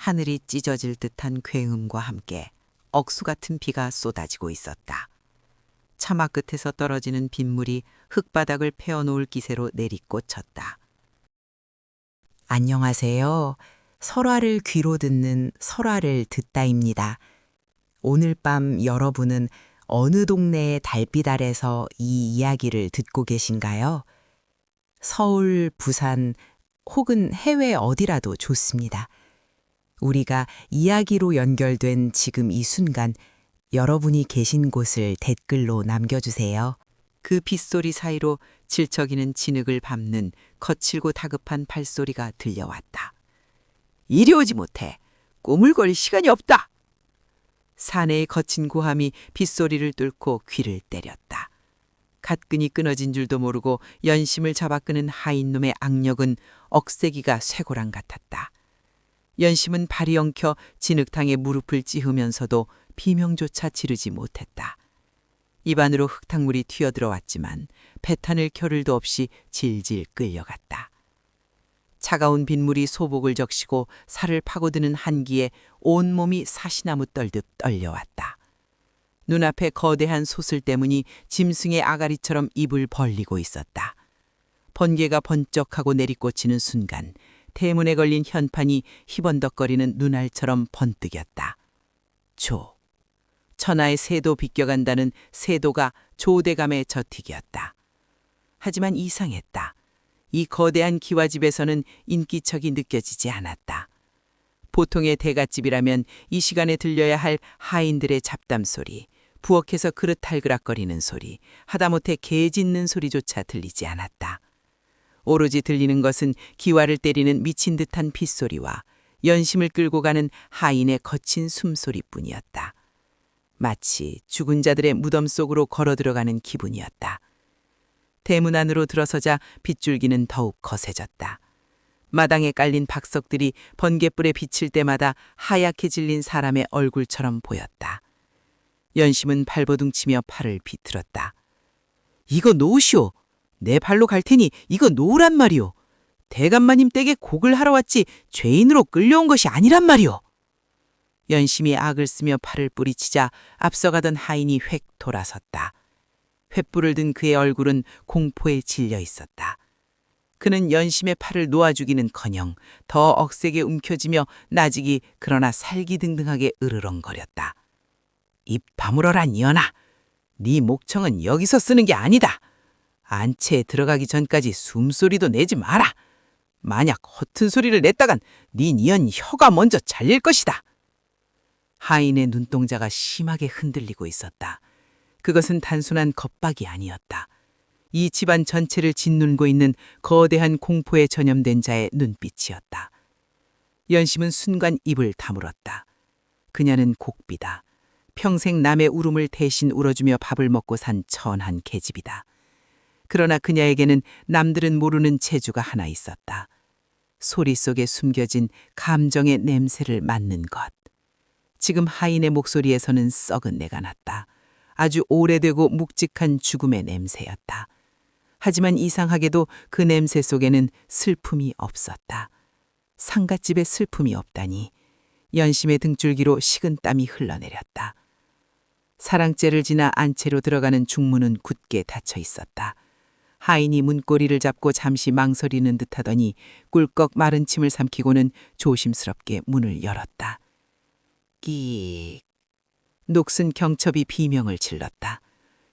하늘이 찢어질 듯한 굉음과 함께 억수 같은 비가 쏟아지고 있었다. 차마 끝에서 떨어지는 빗물이 흙바닥을 패어놓을 기세로 내리꽂혔다. 안녕하세요. 설화를 귀로 듣는 설화를 듣다입니다. 오늘 밤 여러분은 어느 동네의 달빛 아래서 이 이야기를 듣고 계신가요? 서울, 부산 혹은 해외 어디라도 좋습니다. 우리가 이야기로 연결된 지금 이 순간 여러분이 계신 곳을 댓글로 남겨주세요. 그 빗소리 사이로 질척이는 진흙을 밟는 거칠고 다급한 발소리가 들려왔다. 이리 오지 못해. 꼬물거릴 시간이 없다. 사내의 거친 고함이 빗소리를 뚫고 귀를 때렸다. 갓끈이 끊어진 줄도 모르고 연심을 잡아끄는 하인놈의 악력은 억세기가 쇠고랑 같았다. 연심은 발이 엉켜 진흙탕에 무릎을 찌으면서도 비명조차 지르지 못했다. 입안으로 흙탕물이 튀어들어왔지만 배탄을 겨를도 없이 질질 끌려갔다. 차가운 빗물이 소복을 적시고 살을 파고드는 한기에 온몸이 사시나무 떨듯 떨려왔다. 눈앞에 거대한 소슬대문이 짐승의 아가리처럼 입을 벌리고 있었다. 번개가 번쩍하고 내리꽂히는 순간 대문에 걸린 현판이 희번덕거리는 눈알처럼 번뜩였다. 천하의 새도 비껴간다는 새도가 조대감의 저틱이었다. 하지만 이상했다. 이 거대한 기와집에서는 인기척이 느껴지지 않았다. 보통의 대갓집이라면 이 시간에 들려야 할 하인들의 잡담 소리, 부엌에서 그릇 탈그락거리는 소리, 하다못해 개 짖는 소리조차 들리지 않았다. 오로지 들리는 것은 기와를 때리는 미친 듯한 빗소리와 연심을 끌고 가는 하인의 거친 숨소리뿐이었다. 마치 죽은 자들의 무덤 속으로 걸어 들어가는 기분이었다. 대문 안으로 들어서자 빗줄기는 더욱 거세졌다. 마당에 깔린 박석들이 번갯불에 비칠 때마다 하얗게 질린 사람의 얼굴처럼 보였다. 연심은 발버둥치며 팔을 비틀었다. 이거 놓으시오. 내 발로 갈 테니 이거 놓으란 말이오. 대감마님 댁에 곡을 하러 왔지 죄인으로 끌려온 것이 아니란 말이오. 연심이 악을 쓰며 팔을 뿌리치자 앞서가던 하인이 획 돌아섰다. 횃불을 든 그의 얼굴은 공포에 질려 있었다. 그는 연심의 팔을 놓아주기는커녕 더 억세게 움켜쥐며 나직이 그러나 살기등등하게 으르렁거렸다. 입 다물어라 니언아. 네 목청은 여기서 쓰는 게 아니다. 안채에 들어가기 전까지 숨소리도 내지 마라. 만약 허튼 소리를 냈다간 네 니언 혀가 먼저 잘릴 것이다. 하인의 눈동자가 심하게 흔들리고 있었다. 그것은 단순한 겁박이 아니었다. 이 집안 전체를 짓누르고 있는 거대한 공포에 전염된 자의 눈빛이었다. 연심은 순간 입을 다물었다. 그녀는 곡비다. 평생 남의 울음을 대신 울어주며 밥을 먹고 산 천한 계집이다. 그러나 그녀에게는 남들은 모르는 재주가 하나 있었다. 소리 속에 숨겨진 감정의 냄새를 맡는 것. 지금 하인의 목소리에서는 썩은 내가 났다. 아주 오래되고 묵직한 죽음의 냄새였다. 하지만 이상하게도 그 냄새 속에는 슬픔이 없었다. 상갓집에 슬픔이 없다니. 연심의 등줄기로 식은 땀이 흘러내렸다. 사랑째를 지나 안채로 들어가는 중문은 굳게 닫혀 있었다. 하인이 문고리를 잡고 잠시 망설이는 듯하더니 꿀꺽 마른 침을 삼키고는 조심스럽게 문을 열었다. 끼익. 녹슨 경첩이 비명을 질렀다.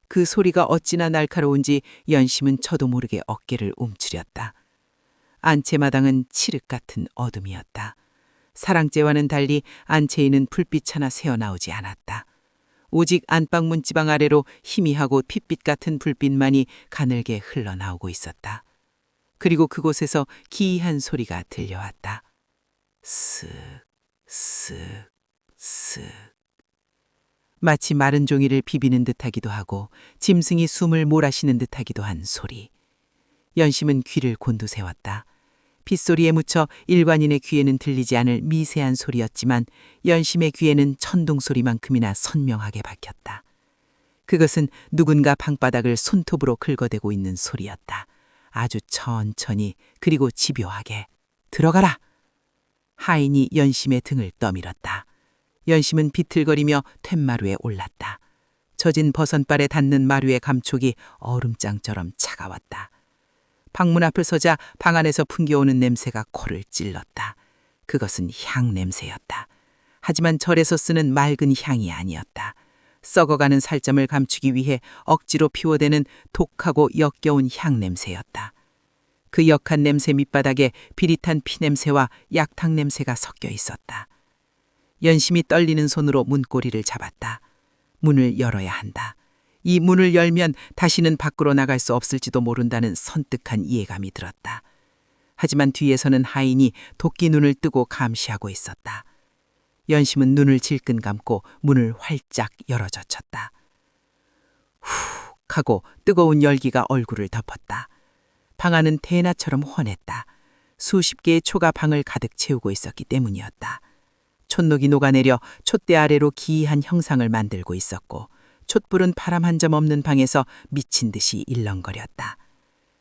그 소리가 어찌나 날카로운지 연심은 저도 모르게 어깨를 움츠렸다. 안채마당은 칠흑 같은 어둠이었다. 사랑째와는 달리 안채에는 불빛 하나 새어나오지 않았다. 오직 안방 문지방 아래로 희미하고 핏빛 같은 불빛만이 가늘게 흘러나오고 있었다. 그리고 그곳에서 기이한 소리가 들려왔다. 쓱, 쓱, 쓱. 마치 마른 종이를 비비는 듯하기도 하고 짐승이 숨을 몰아쉬는 듯하기도 한 소리. 연심은 귀를 곤두세웠다. 빗소리에 묻혀 일반인의 귀에는 들리지 않을 미세한 소리였지만 연심의 귀에는 천둥소리만큼이나 선명하게 박혔다. 그것은 누군가 방바닥을 손톱으로 긁어대고 있는 소리였다. 아주 천천히 그리고 집요하게. 들어가라. 하인이 연심의 등을 떠밀었다. 연심은 비틀거리며 툇마루에 올랐다. 젖은 버선발에 닿는 마루의 감촉이 얼음장처럼 차가웠다. 방문 앞을 서자 방 안에서 풍겨오는 냄새가 코를 찔렀다. 그것은 향 냄새였다. 하지만 절에서 쓰는 맑은 향이 아니었다. 썩어가는 살점을 감추기 위해 억지로 피워대는 독하고 역겨운 향 냄새였다. 그 역한 냄새 밑바닥에 비릿한 피냄새와 약탕 냄새가 섞여 있었다. 연심이 떨리는 손으로 문고리를 잡았다. 문을 열어야 한다. 이 문을 열면 다시는 밖으로 나갈 수 없을지도 모른다는 선뜩한 이해감이 들었다. 하지만 뒤에서는 하인이 도끼 눈을 뜨고 감시하고 있었다. 연심은 눈을 질끈 감고 문을 활짝 열어젖혔다. 훅 하고 뜨거운 열기가 얼굴을 덮었다. 방 안은 대낮처럼 환했다. 수십 개의 초가 방을 가득 채우고 있었기 때문이었다. 촛녹이 녹아내려 촛대 아래로 기이한 형상을 만들고 있었고 촛불은 바람 한 점 없는 방에서 미친 듯이 일렁거렸다.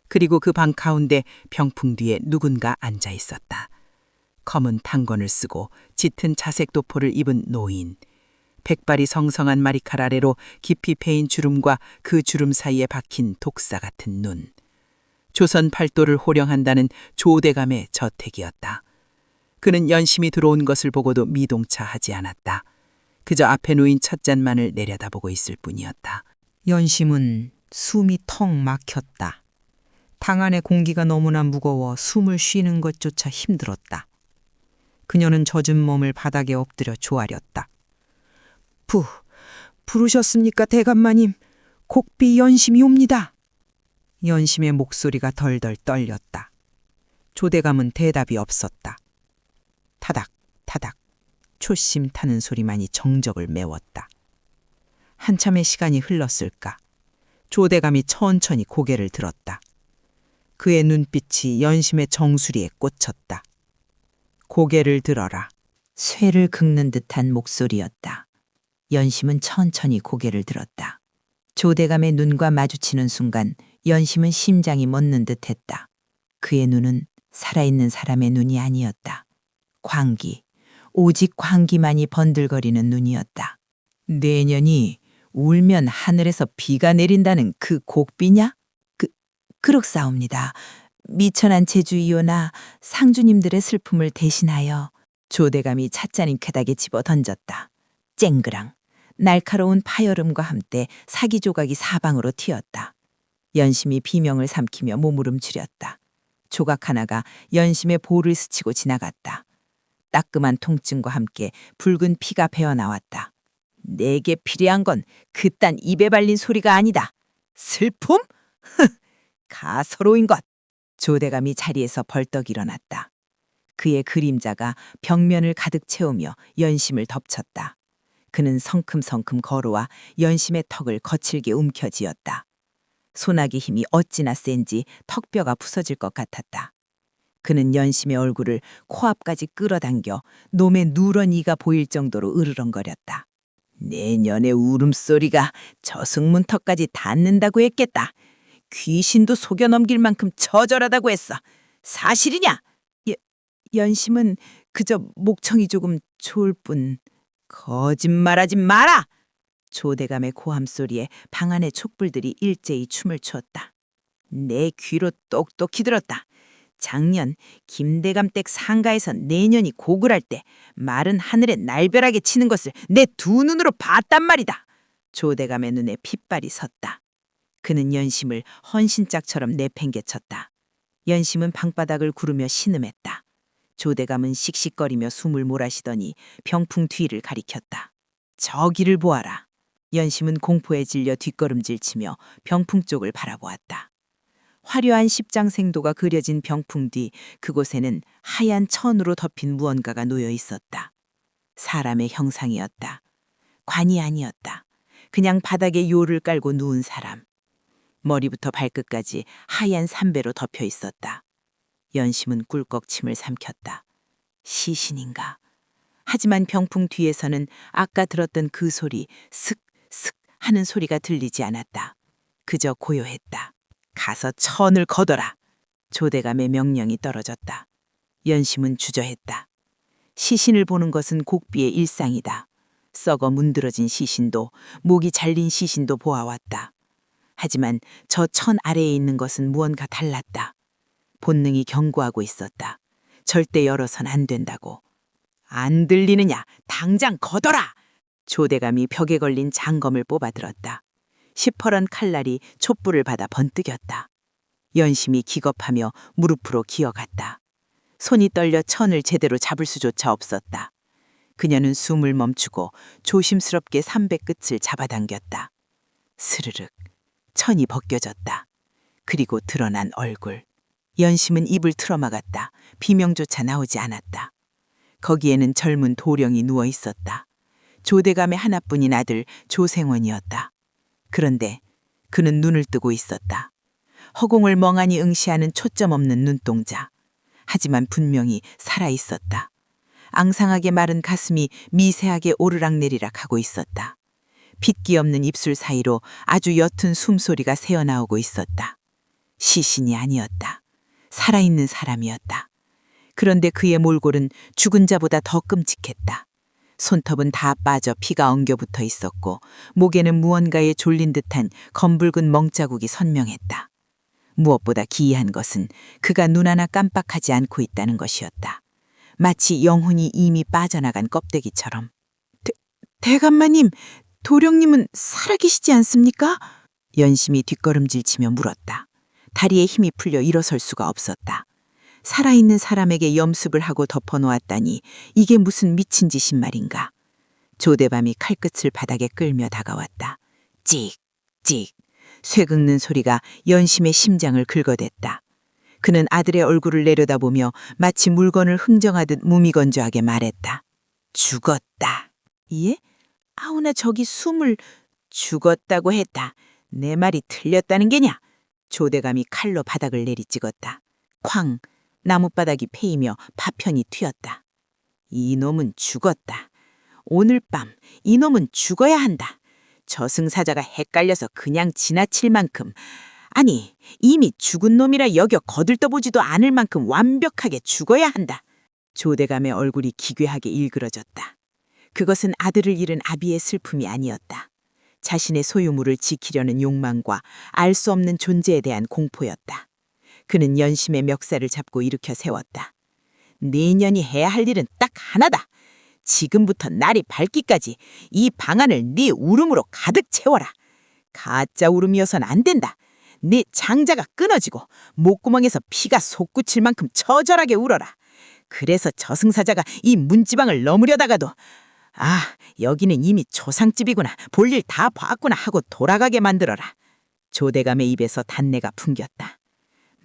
그리고 그 방 가운데 병풍 뒤에 누군가 앉아 있었다. 검은 탄건을 쓰고 짙은 자색 도포를 입은 노인. 백발이 성성한 머리칼 아래로 깊이 패인 주름과 그 주름 사이에 박힌 독사 같은 눈. 조선 팔도를 호령한다는 조대감의 저택이었다. 그는 연심이 들어온 것을 보고도 미동차하지 않았다. 그저 앞에 놓인 찻잔만을 내려다보고 있을 뿐이었다. 연심은 숨이 턱 막혔다. 방 안의 공기가 너무나 무거워 숨을 쉬는 것조차 힘들었다. 그녀는 젖은 몸을 바닥에 엎드려 조아렸다. 부르셨습니까, 대감마님? 곡비 연심이 옵니다. 연심의 목소리가 덜덜 떨렸다. 조대감은 대답이 없었다. 타닥 타닥 초심 타는 소리만이 정적을 메웠다. 한참의 시간이 흘렀을까. 조대감이 천천히 고개를 들었다. 그의 눈빛이 연심의 정수리에 꽂혔다. 고개를 들어라. 쇠를 긁는 듯한 목소리였다. 연심은 천천히 고개를 들었다. 조대감의 눈과 마주치는 순간 연심은 심장이 멎는 듯했다. 그의 눈은 살아있는 사람의 눈이 아니었다. 광기, 오직 광기만이 번들거리는 눈이었다. 내년이 울면 하늘에서 비가 내린다는 그 곡비냐? 그럭사옵니다. 미천한 제주이오나 상주님들의 슬픔을 대신하여. 조대감이 찻잔인 쾌닥에 집어 던졌다. 쨍그랑 날카로운 파열음과 함께 사기 조각이 사방으로 튀었다. 연심이 비명을 삼키며 몸부림치렸다. 조각 하나가 연심의 볼을 스치고 지나갔다. 따끔한 통증과 함께 붉은 피가 배어나왔다. 내게 필요한 건 그딴 입에 발린 소리가 아니다. 슬픔? 가서로인 것. 조대감이 자리에서 벌떡 일어났다. 그의 그림자가 벽면을 가득 채우며 연심을 덮쳤다. 그는 성큼성큼 걸어와 연심의 턱을 거칠게 움켜쥐었다. 소나기 힘이 어찌나 센지 턱뼈가 부서질 것 같았다. 그는 연심의 얼굴을 코앞까지 끌어당겨 놈의 누런 이가 보일 정도로 으르렁거렸다. 내년의 울음소리가 저승문턱까지 닿는다고 했겠다. 귀신도 속여 넘길 만큼 처절하다고 했어. 사실이냐? 연심은 그저 목청이 조금 좋을 뿐. 거짓말하지 마라! 조대감의 고함 소리에 방 안의 촛불들이 일제히 춤을 추었다. 내 귀로 똑똑히 들었다. 작년 김대감 댁 상가에서 내년이 곡을 할 때 말은 하늘에 날벼락에 치는 것을 내 두 눈으로 봤단 말이다. 조대감의 눈에 핏발이 섰다. 그는 연심을 헌신짝처럼 내팽개쳤다. 연심은 방바닥을 구르며 신음했다. 조대감은 씩씩거리며 숨을 몰아쉬더니 병풍 뒤를 가리켰다. 저기를 보아라. 연심은 공포에 질려 뒷걸음질치며 병풍 쪽을 바라보았다. 화려한 십장생도가 그려진 병풍 뒤 그곳에는 하얀 천으로 덮인 무언가가 놓여 있었다. 사람의 형상이었다. 관이 아니었다. 그냥 바닥에 요를 깔고 누운 사람. 머리부터 발끝까지 하얀 삼배로 덮여 있었다. 연심은 꿀꺽 침을 삼켰다. 시신인가? 하지만 병풍 뒤에서는 아까 들었던 그 소리, 슥슥 하는 소리가 들리지 않았다. 그저 고요했다. 가서 천을 걷어라. 조대감의 명령이 떨어졌다. 연심은 주저했다. 시신을 보는 것은 곡비의 일상이다. 썩어 문드러진 시신도, 목이 잘린 시신도 보아왔다. 하지만 저 천 아래에 있는 것은 무언가 달랐다. 본능이 경고하고 있었다. 절대 열어선 안 된다고. 안 들리느냐? 당장 걷어라! 조대감이 벽에 걸린 장검을 뽑아들었다. 시퍼런 칼날이 촛불을 받아 번뜩였다. 연심이 기겁하며 무릎으로 기어갔다. 손이 떨려 천을 제대로 잡을 수조차 없었다. 그녀는 숨을 멈추고 조심스럽게 삼배 끝을 잡아당겼다. 스르륵 천이 벗겨졌다. 그리고 드러난 얼굴. 연심은 입을 틀어막았다. 비명조차 나오지 않았다. 거기에는 젊은 도령이 누워 있었다. 조대감의 하나뿐인 아들 조생원이었다. 그런데 그는 눈을 뜨고 있었다. 허공을 멍하니 응시하는 초점 없는 눈동자. 하지만 분명히 살아있었다. 앙상하게 마른 가슴이 미세하게 오르락내리락 하고 있었다. 핏기 없는 입술 사이로 아주 옅은 숨소리가 새어나오고 있었다. 시신이 아니었다. 살아있는 사람이었다. 그런데 그의 몰골은 죽은 자보다 더 끔찍했다. 손톱은 다 빠져 피가 엉겨붙어 있었고 목에는 무언가에 졸린 듯한 검붉은 멍자국이 선명했다. 무엇보다 기이한 것은 그가 눈 하나 깜빡하지 않고 있다는 것이었다. 마치 영혼이 이미 빠져나간 껍데기처럼. 대감마님, 도령님은 살아계시지 않습니까? 연심이 뒷걸음질치며 물었다. 다리에 힘이 풀려 일어설 수가 없었다. 살아있는 사람에게 염습을 하고 덮어놓았다니 이게 무슨 미친 짓인 말인가. 조대밤이 칼끝을 바닥에 끌며 다가왔다. 찍, 찍. 쇠 긁는 소리가 연심의 심장을 긁어댔다. 그는 아들의 얼굴을 내려다보며 마치 물건을 흥정하듯 무미건조하게 말했다. 죽었다. 예? 아우나 저기 숨을 죽었다고 했다. 내 말이 틀렸다는 게냐? 조대감이 칼로 바닥을 내리찍었다. 쾅! 나뭇바닥이 패이며 파편이 튀었다. 이놈은 죽었다. 오늘 밤 이놈은 죽어야 한다. 저승사자가 헷갈려서 그냥 지나칠 만큼, 아니 이미 죽은 놈이라 여겨 거들떠보지도 않을 만큼 완벽하게 죽어야 한다. 조대감의 얼굴이 기괴하게 일그러졌다. 그것은 아들을 잃은 아비의 슬픔이 아니었다. 자신의 소유물을 지키려는 욕망과 알 수 없는 존재에 대한 공포였다. 그는 연심의 멱살을 잡고 일으켜 세웠다. 내년이 해야 할 일은 딱 하나다. 지금부터 날이 밝기까지 이 방안을 네 울음으로 가득 채워라. 가짜 울음이어선 안 된다. 네 장자가 끊어지고 목구멍에서 피가 솟구칠 만큼 처절하게 울어라. 그래서 저승사자가 이 문지방을 넘으려다가도 여기는 이미 초상집이구나. 볼일 다 봤구나 하고 돌아가게 만들어라. 조대감의 입에서 단내가 풍겼다.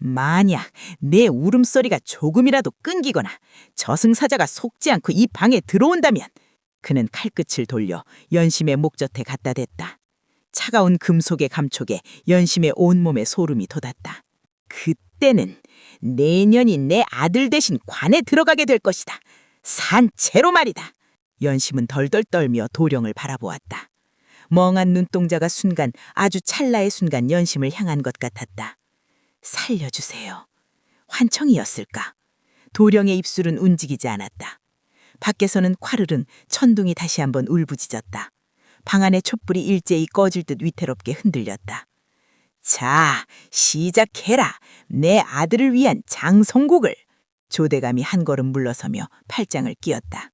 만약 내 울음소리가 조금이라도 끊기거나 저승사자가 속지 않고 이 방에 들어온다면, 그는 칼끝을 돌려 연심의 목젖에 갖다 댔다. 차가운 금속의 감촉에 연심의 온몸에 소름이 돋았다. 그때는 내년이 내 아들 대신 관에 들어가게 될 것이다. 산채로 말이다. 연심은 덜덜 떨며 도령을 바라보았다. 멍한 눈동자가 순간, 아주 찰나의 순간 연심을 향한 것 같았다. 살려주세요. 환청이었을까? 도령의 입술은 움직이지 않았다. 밖에서는 콰르른 천둥이 다시 한번 울부짖었다. 방 안의 촛불이 일제히 꺼질 듯 위태롭게 흔들렸다. 자, 시작해라. 내 아들을 위한 장송곡을. 조대감이 한 걸음 물러서며 팔짱을 끼었다.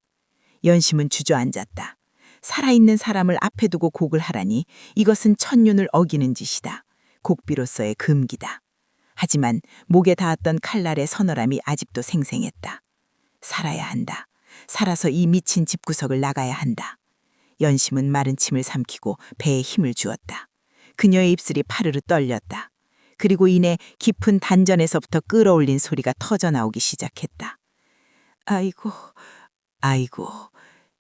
연심은 주저앉았다. 살아있는 사람을 앞에 두고 곡을 하라니 이것은 천륜을 어기는 짓이다. 곡비로서의 금기다. 하지만 목에 닿았던 칼날의 서늘함이 아직도 생생했다. 살아야 한다. 살아서 이 미친 집구석을 나가야 한다. 연심은 마른 침을 삼키고 배에 힘을 주었다. 그녀의 입술이 파르르 떨렸다. 그리고 이내 깊은 단전에서부터 끌어올린 소리가 터져나오기 시작했다. 아이고, 아이고.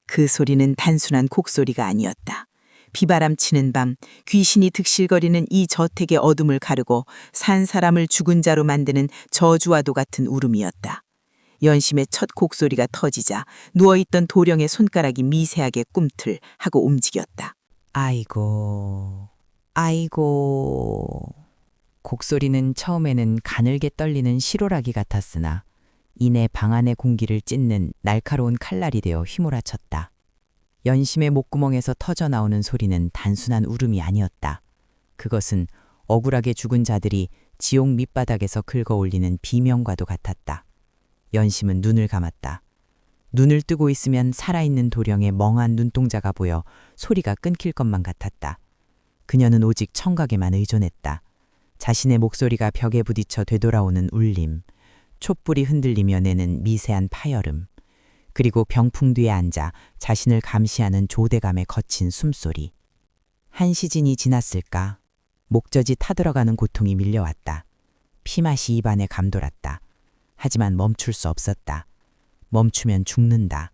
그 소리는 단순한 곡소리가 아니었다. 비바람 치는 밤 귀신이 득실거리는 이 저택의 어둠을 가르고 산 사람을 죽은 자로 만드는 저주와도 같은 울음이었다. 연심의 첫 곡소리가 터지자 누워있던 도령의 손가락이 미세하게 꿈틀 하고 움직였다. 아이고, 아이고. 곡소리는 처음에는 가늘게 떨리는 시로라기 같았으나 이내 방 안의 공기를 찢는 날카로운 칼날이 되어 휘몰아쳤다. 연심의 목구멍에서 터져 나오는 소리는 단순한 울음이 아니었다. 그것은 억울하게 죽은 자들이 지옥 밑바닥에서 긁어 올리는 비명과도 같았다. 연심은 눈을 감았다. 눈을 뜨고 있으면 살아있는 도령의 멍한 눈동자가 보여 소리가 끊길 것만 같았다. 그녀는 오직 청각에만 의존했다. 자신의 목소리가 벽에 부딪혀 되돌아오는 울림, 촛불이 흔들리며 내는 미세한 파열음, 그리고 병풍 뒤에 앉아 자신을 감시하는 조대감의 거친 숨소리. 한 시즌이 지났을까? 목젖이 타들어가는 고통이 밀려왔다. 피맛이 입안에 감돌았다. 하지만 멈출 수 없었다. 멈추면 죽는다.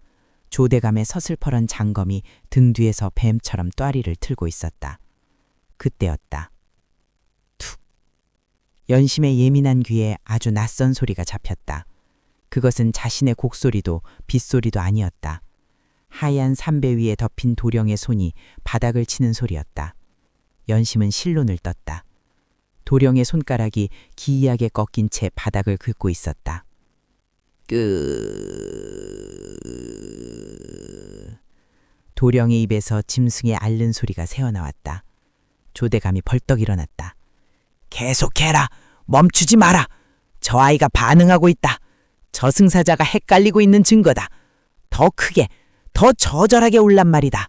조대감의 서슬퍼런 장검이 등 뒤에서 뱀처럼 또아리를 틀고 있었다. 그때였다. 툭. 연심의 예민한 귀에 아주 낯선 소리가 잡혔다. 그것은 자신의 곡소리도 빗소리도 아니었다. 하얀 삼배 위에 덮인 도령의 손이 바닥을 치는 소리였다. 연심은 실눈을 떴다. 도령의 손가락이 기이하게 꺾인 채 바닥을 긁고 있었다. 도령의 입에서 짐승의 앓는 소리가 새어나왔다. 조대감이 벌떡 일어났다. 계속해라! 멈추지 마라! 저 아이가 반응하고 있다. 저승사자가 헷갈리고 있는 증거다. 더 크게, 더 저절하게 울란 말이다.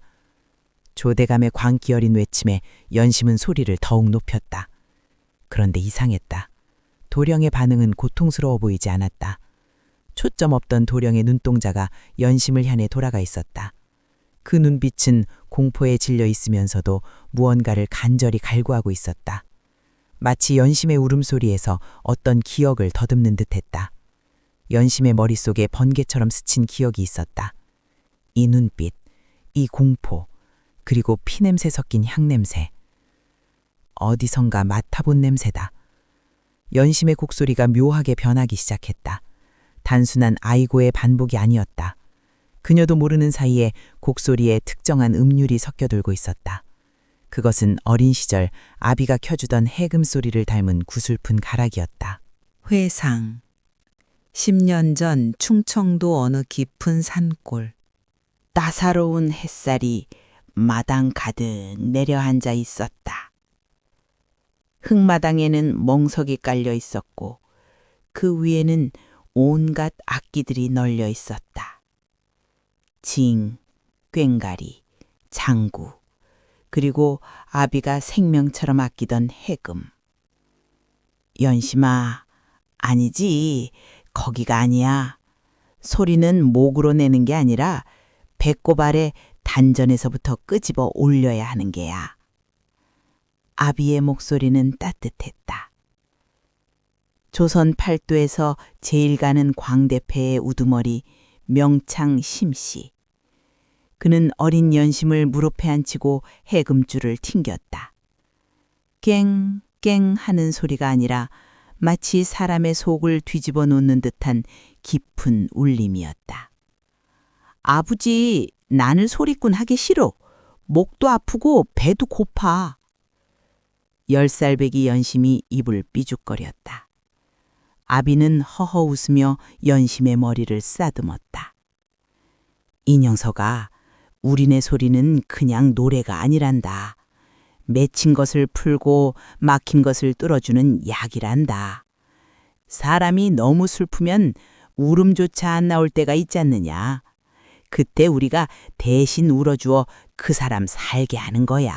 조대감의 광기 어린 외침에 연심은 소리를 더욱 높였다. 그런데 이상했다. 도령의 반응은 고통스러워 보이지 않았다. 초점 없던 도령의 눈동자가 연심을 향해 돌아가 있었다. 그 눈빛은 공포에 질려 있으면서도 무언가를 간절히 갈구하고 있었다. 마치 연심의 울음소리에서 어떤 기억을 더듬는 듯했다. 연심의 머릿속에 번개처럼 스친 기억이 있었다. 이 눈빛, 이 공포, 그리고 피냄새 섞인 향냄새. 어디선가 맡아본 냄새다. 연심의 곡소리가 묘하게 변하기 시작했다. 단순한 아이고의 반복이 아니었다. 그녀도 모르는 사이에 곡소리에 특정한 음률이 섞여들고 있었다. 그것은 어린 시절 아비가 켜주던 해금 소리를 닮은 구슬픈 가락이었다. 회상. 10년 전 충청도 어느 깊은 산골. 따사로운 햇살이 마당 가득 내려앉아 있었다. 흙마당에는 멍석이 깔려 있었고 그 위에는 온갖 악기들이 널려 있었다. 징, 꽹가리, 장구, 그리고 아비가 생명처럼 아끼던 해금. 연심아, 아니지. 거기가 아니야. 소리는 목으로 내는 게 아니라 배꼽 아래 단전에서부터 끄집어 올려야 하는 게야. 아비의 목소리는 따뜻했다. 조선 팔도에서 제일 가는 광대패의 우두머리 명창 심씨. 그는 어린 연심을 무릎에 앉히고 해금줄을 튕겼다. 깽깽 하는 소리가 아니라 마치 사람의 속을 뒤집어 놓는 듯한 깊은 울림이었다. 아버지, 나는 소리꾼 하기 싫어. 목도 아프고 배도 고파. 10살배기 연심이 입을 삐죽거렸다. 아비는 허허 웃으며 연심의 머리를 쓰다듬었다. 이 녀석아, 우리네 소리는 그냥 노래가 아니란다. 맺힌 것을 풀고 막힌 것을 뚫어주는 약이란다. 사람이 너무 슬프면 울음조차 안 나올 때가 있지 않느냐. 그때 우리가 대신 울어주어 그 사람 살게 하는 거야.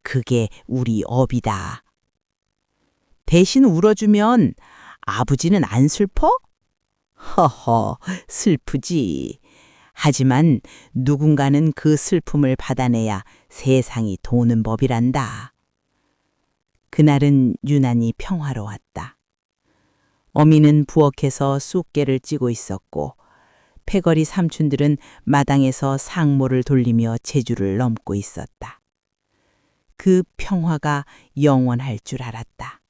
그게 우리 업이다. 대신 울어주면 아버지는 안 슬퍼? 허허, 슬프지. 하지만 누군가는 그 슬픔을 받아내야 세상이 도는 법이란다. 그날은 유난히 평화로웠다. 어미는 부엌에서 쑥개를 찌고 있었고 패거리 삼촌들은 마당에서 상모를 돌리며 제주를 넘고 있었다. 그 평화가 영원할 줄 알았다.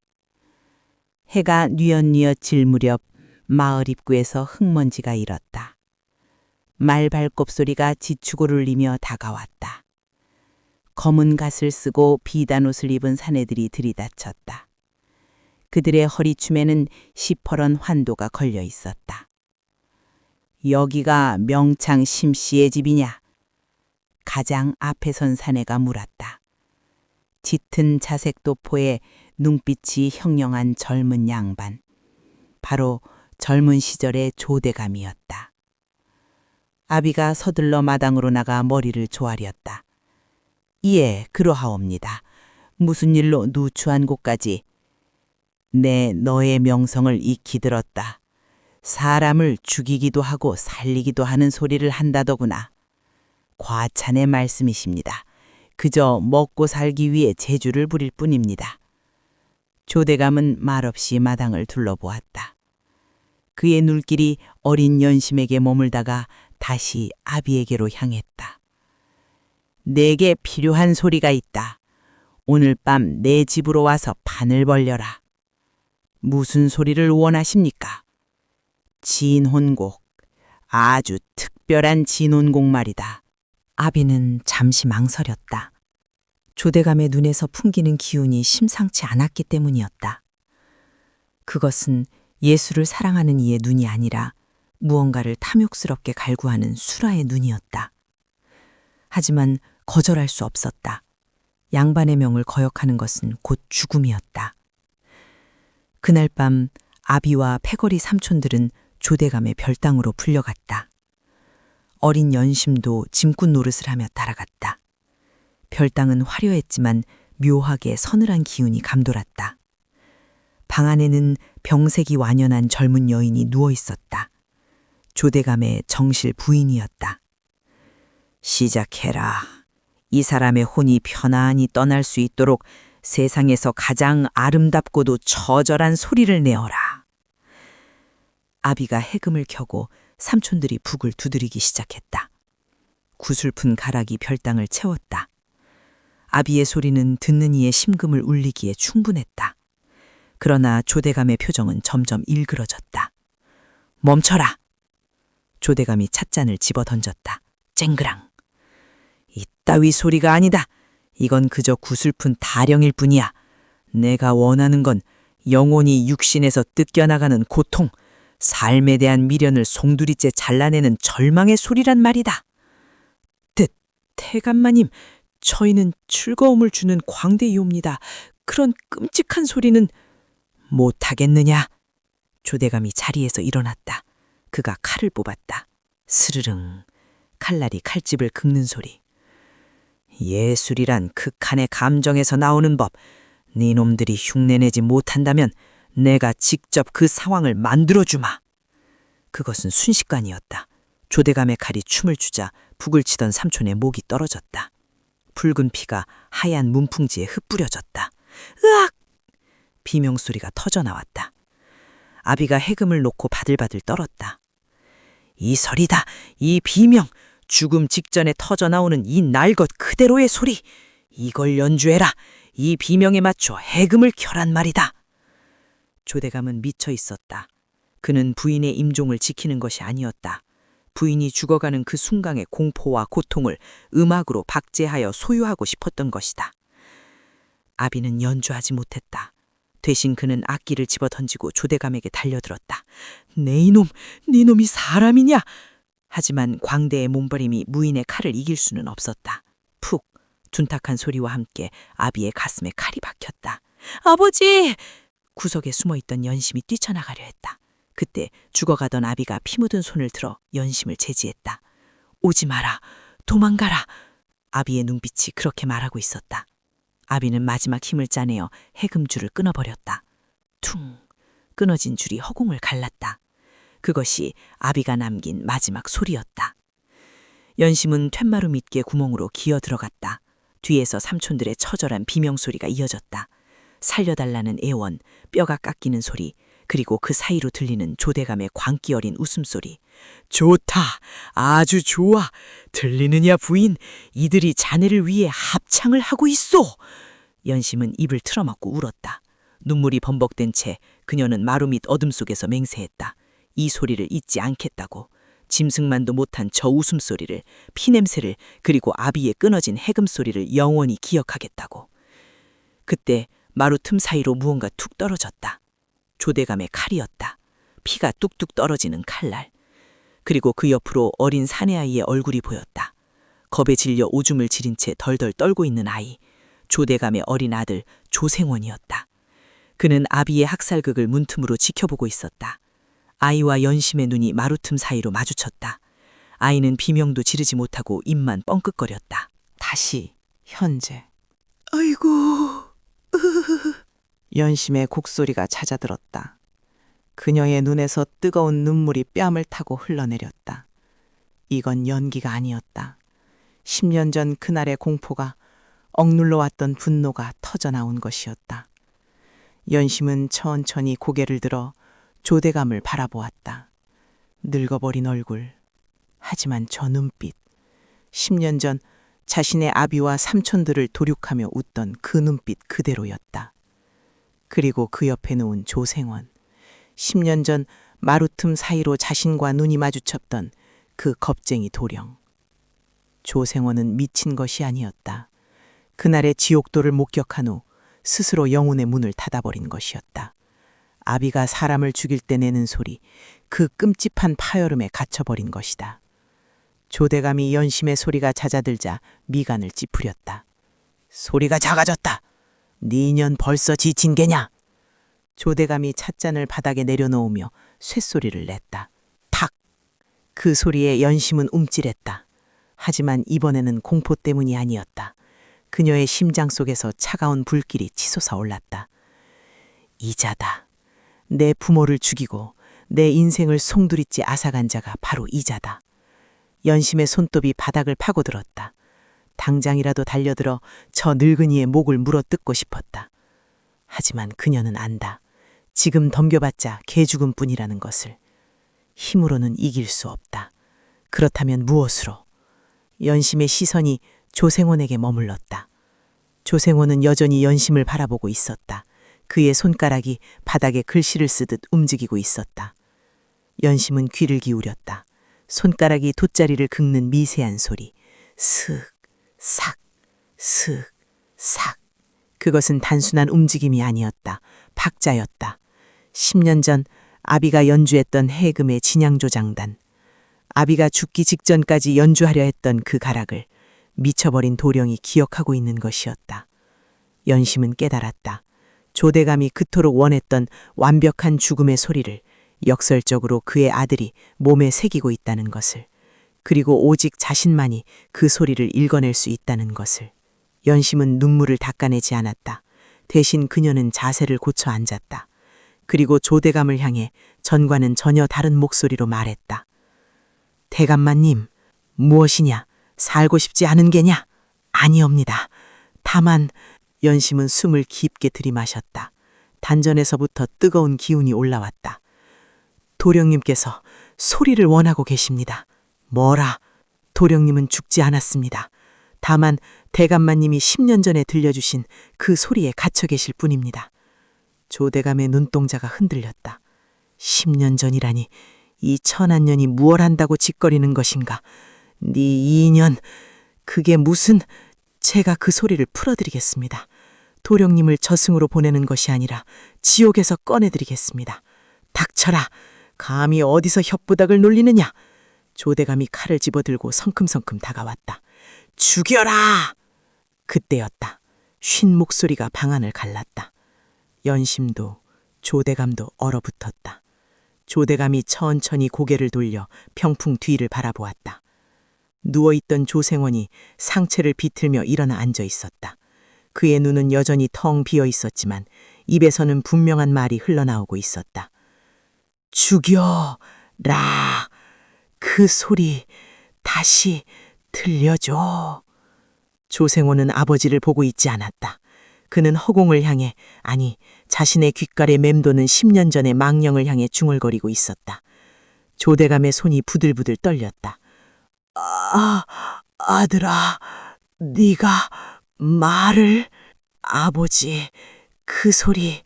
해가 뉘엿뉘엿 질 무렵 마을 입구에서 흙먼지가 일었다. 말 발톱소리가 지축을 울리며 다가왔다. 검은 갓을 쓰고 비단 옷을 입은 사내들이 들이닥쳤다. 그들의 허리춤에는 시퍼런 환도가 걸려 있었다. 여기가 명창 심씨의 집이냐? 가장 앞에 선 사내가 물었다. 짙은 자색 도포에 눈빛이 형령한 젊은 양반. 바로 젊은 시절의 조대감이었다. 아비가 서둘러 마당으로 나가 머리를 조아렸다. 예, 그러하옵니다. 무슨 일로 누추한 곳까지? 내 너의 명성을 익히 들었다. 사람을 죽이기도 하고 살리기도 하는 소리를 한다더구나. 과찬의 말씀이십니다. 그저 먹고 살기 위해 재주를 부릴 뿐입니다. 조대감은 말없이 마당을 둘러보았다. 그의 눈길이 어린 연심에게 머물다가 다시 아비에게로 향했다. 내게 필요한 소리가 있다. 오늘 밤 내 집으로 와서 판을 벌려라. 무슨 소리를 원하십니까? 진혼곡, 아주 특별한 진혼곡 말이다. 아비는 잠시 망설였다. 조대감의 눈에서 풍기는 기운이 심상치 않았기 때문이었다. 그것은 예수를 사랑하는 이의 눈이 아니라 무언가를 탐욕스럽게 갈구하는 수라의 눈이었다. 하지만 거절할 수 없었다. 양반의 명을 거역하는 것은 곧 죽음이었다. 그날 밤 아비와 패거리 삼촌들은 조대감의 별당으로 불려갔다. 어린 연심도 짐꾼 노릇을 하며 따라갔다. 별당은 화려했지만 묘하게 서늘한 기운이 감돌았다. 방 안에는 병색이 완연한 젊은 여인이 누워 있었다. 조대감의 정실 부인이었다. 시작해라. 이 사람의 혼이 편안히 떠날 수 있도록 세상에서 가장 아름답고도 처절한 소리를 내어라. 아비가 해금을 켜고 삼촌들이 북을 두드리기 시작했다. 구슬픈 가락이 별당을 채웠다. 아비의 소리는 듣는 이의 심금을 울리기에 충분했다. 그러나 조대감의 표정은 점점 일그러졌다. 멈춰라! 조대감이 찻잔을 집어 던졌다. 쨍그랑! 이따위 소리가 아니다. 이건 그저 구슬픈 타령일 뿐이야. 내가 원하는 건 영혼이 육신에서 뜯겨나가는 고통, 삶에 대한 미련을 송두리째 잘라내는 절망의 소리란 말이다. 태감마님, 저희는 즐거움을 주는 광대이옵니다. 그런 끔찍한 소리는 못하겠느냐? 조대감이 자리에서 일어났다. 그가 칼을 뽑았다. 스르릉, 칼날이 칼집을 긁는 소리. 예술이란 극한의 감정에서 나오는 법. 네놈들이 흉내내지 못한다면 내가 직접 그 상황을 만들어주마. 그것은 순식간이었다. 조대감의 칼이 춤을 추자 북을 치던 삼촌의 목이 떨어졌다. 붉은 피가 하얀 문풍지에 흩뿌려졌다. 으악! 비명소리가 터져나왔다. 아비가 해금을 놓고 바들바들 떨었다. 이 소리다. 이 비명. 죽음 직전에 터져나오는 이 날 것 그대로의 소리. 이걸 연주해라. 이 비명에 맞춰 해금을 켜란 말이다. 조대감은 미쳐 있었다. 그는 부인의 임종을 지키는 것이 아니었다. 부인이 죽어가는 그 순간의 공포와 고통을 음악으로 박제하여 소유하고 싶었던 것이다. 아비는 연주하지 못했다. 대신 그는 악기를 집어던지고 조대감에게 달려들었다. 내 이놈, 네 놈이 사람이냐? 하지만 광대의 몸부림이 무인의 칼을 이길 수는 없었다. 푹, 둔탁한 소리와 함께 아비의 가슴에 칼이 박혔다. 아버지! 구석에 숨어있던 연심이 뛰쳐나가려 했다. 그때 죽어가던 아비가 피 묻은 손을 들어 연심을 제지했다. 오지 마라. 도망가라. 아비의 눈빛이 그렇게 말하고 있었다. 아비는 마지막 힘을 짜내어 해금줄을 끊어버렸다. 퉁! 끊어진 줄이 허공을 갈랐다. 그것이 아비가 남긴 마지막 소리였다. 연심은 툇마루 밑개 구멍으로 기어 들어갔다. 뒤에서 삼촌들의 처절한 비명소리가 이어졌다. 살려달라는 애원, 뼈가 깎이는 소리, 그리고 그 사이로 들리는 조대감의 광기 어린 웃음소리. 좋다. 아주 좋아. 들리느냐 부인. 이들이 자네를 위해 합창을 하고 있어. 연심은 입을 틀어막고 울었다. 눈물이 범벅된 채 그녀는 마루 밑 어둠 속에서 맹세했다. 이 소리를 잊지 않겠다고. 짐승만도 못한 저 웃음소리를, 피냄새를, 그리고 아비의 끊어진 해금소리를 영원히 기억하겠다고. 그때 마루 틈 사이로 무언가 툭 떨어졌다. 조대감의 칼이었다. 피가 뚝뚝 떨어지는 칼날. 그리고 그 옆으로 어린 사내아이의 얼굴이 보였다. 겁에 질려 오줌을 지린 채 덜덜 떨고 있는 아이. 조대감의 어린 아들 조생원이었다. 그는 아비의 학살극을 문틈으로 지켜보고 있었다. 아이와 연심의 눈이 마루틈 사이로 마주쳤다. 아이는 비명도 지르지 못하고 입만 뻥끗거렸다. 다시 현재. 아이고, 연심의 곡소리가 잦아들었다. 그녀의 눈에서 뜨거운 눈물이 뺨을 타고 흘러내렸다. 이건 연기가 아니었다. 10년 전 그날의 공포가 억눌러 왔던 분노가 터져나온 것이었다. 연심은 천천히 고개를 들어 조대감을 바라보았다. 늙어버린 얼굴. 하지만 저 눈빛. 10년 전 자신의 아비와 삼촌들을 도륙하며 웃던 그 눈빛 그대로였다. 그리고 그 옆에 누운 조생원. 10년 전 마루틈 사이로 자신과 눈이 마주쳤던 그 겁쟁이 도령. 조생원은 미친 것이 아니었다. 그날의 지옥도를 목격한 후 스스로 영혼의 문을 닫아버린 것이었다. 아비가 사람을 죽일 때 내는 소리, 그 끔찍한 파열음에 갇혀버린 것이다. 조대감이 연심의 소리가 잦아들자 미간을 찌푸렸다. 소리가 작아졌다. 네 년 벌써 지친 게냐? 조대감이 찻잔을 바닥에 내려놓으며 쇳소리를 냈다. 탁! 그 소리에 연심은 움찔했다. 하지만 이번에는 공포 때문이 아니었다. 그녀의 심장 속에서 차가운 불길이 치솟아 올랐다. 이자다. 내 부모를 죽이고 내 인생을 송두리째 앗아간 자가 바로 이자다. 연심의 손톱이 바닥을 파고들었다. 당장이라도 달려들어 저 늙은이의 목을 물어뜯고 싶었다. 하지만 그녀는 안다. 지금 덤겨봤자 개죽음 뿐이라는 것을. 힘으로는 이길 수 없다. 그렇다면 무엇으로? 연심의 시선이 조생원에게 머물렀다. 조생원은 여전히 연심을 바라보고 있었다. 그의 손가락이 바닥에 글씨를 쓰듯 움직이고 있었다. 연심은 귀를 기울였다. 손가락이 돗자리를 긁는 미세한 소리. 슥, 삭, 슥, 삭. 그것은 단순한 움직임이 아니었다. 박자였다. 10년 전 아비가 연주했던 해금의 진양조장단. 아비가 죽기 직전까지 연주하려 했던 그 가락을 미쳐버린 도령이 기억하고 있는 것이었다. 연심은 깨달았다. 조대감이 그토록 원했던 완벽한 죽음의 소리를 역설적으로 그의 아들이 몸에 새기고 있다는 것을, 그리고 오직 자신만이 그 소리를 읽어낼 수 있다는 것을. 연심은 눈물을 닦아내지 않았다. 대신 그녀는 자세를 고쳐 앉았다. 그리고 조대감을 향해 전과는 전혀 다른 목소리로 말했다. 대감마님, 무엇이냐? 살고 싶지 않은 게냐? 아니옵니다. 다만 연심은 숨을 깊게 들이마셨다. 단전에서부터 뜨거운 기운이 올라왔다. 도령님께서 소리를 원하고 계십니다. 뭐라? 도령님은 죽지 않았습니다. 다만 대감마님이 10년 전에 들려주신 그 소리에 갇혀 계실 뿐입니다. 조대감의 눈동자가 흔들렸다. 10년 전이라니 이 천한년이 무얼 한다고 짓거리는 것인가? 네 2년, 그게 무슨... 제가 그 소리를 풀어드리겠습니다. 도령님을 저승으로 보내는 것이 아니라 지옥에서 꺼내드리겠습니다. 닥쳐라. 감히 어디서 혓부닥을 놀리느냐. 조대감이 칼을 집어들고 성큼성큼 다가왔다. 죽여라! 그때였다. 쉰 목소리가 방안을 갈랐다. 연심도 조대감도 얼어붙었다. 조대감이 천천히 고개를 돌려 병풍 뒤를 바라보았다. 누워있던 조생원이 상체를 비틀며 일어나 앉아 있었다. 그의 눈은 여전히 텅 비어 있었지만 입에서는 분명한 말이 흘러나오고 있었다. 죽여라. 그 소리 다시 들려줘. 조생원은 아버지를 보고 있지 않았다. 그는 허공을 향해, 아니 자신의 귓가에 맴도는 10년 전의 망령을 향해 중얼거리고 있었다. 조대감의 손이 부들부들 떨렸다. 아들아, 네가 말을... 아버지, 그 소리,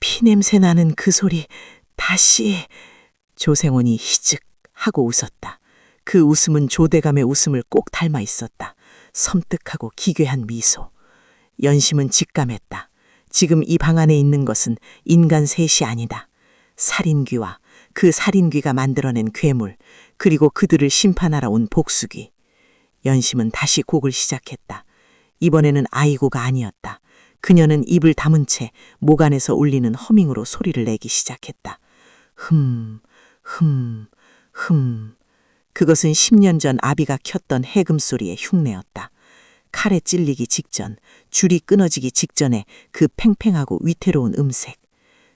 피냄새 나는 그 소리, 다시... 조생원이 희즉 하고 웃었다. 그 웃음은 조대감의 웃음을 꼭 닮아 있었다. 섬뜩하고 기괴한 미소. 연심은 직감했다. 지금 이 방 안에 있는 것은 인간 셋이 아니다. 살인귀와 그 살인귀가 만들어낸 괴물, 그리고 그들을 심판하러 온 복수기. 연심은 다시 곡을 시작했다. 이번에는 아이고가 아니었다. 그녀는 입을 다문 채 목 안에서 울리는 허밍으로 소리를 내기 시작했다. 흠, 흠, 흠. 그것은 10년 전 아비가 켰던 해금 소리의 흉내였다. 칼에 찔리기 직전, 줄이 끊어지기 직전에 그 팽팽하고 위태로운 음색.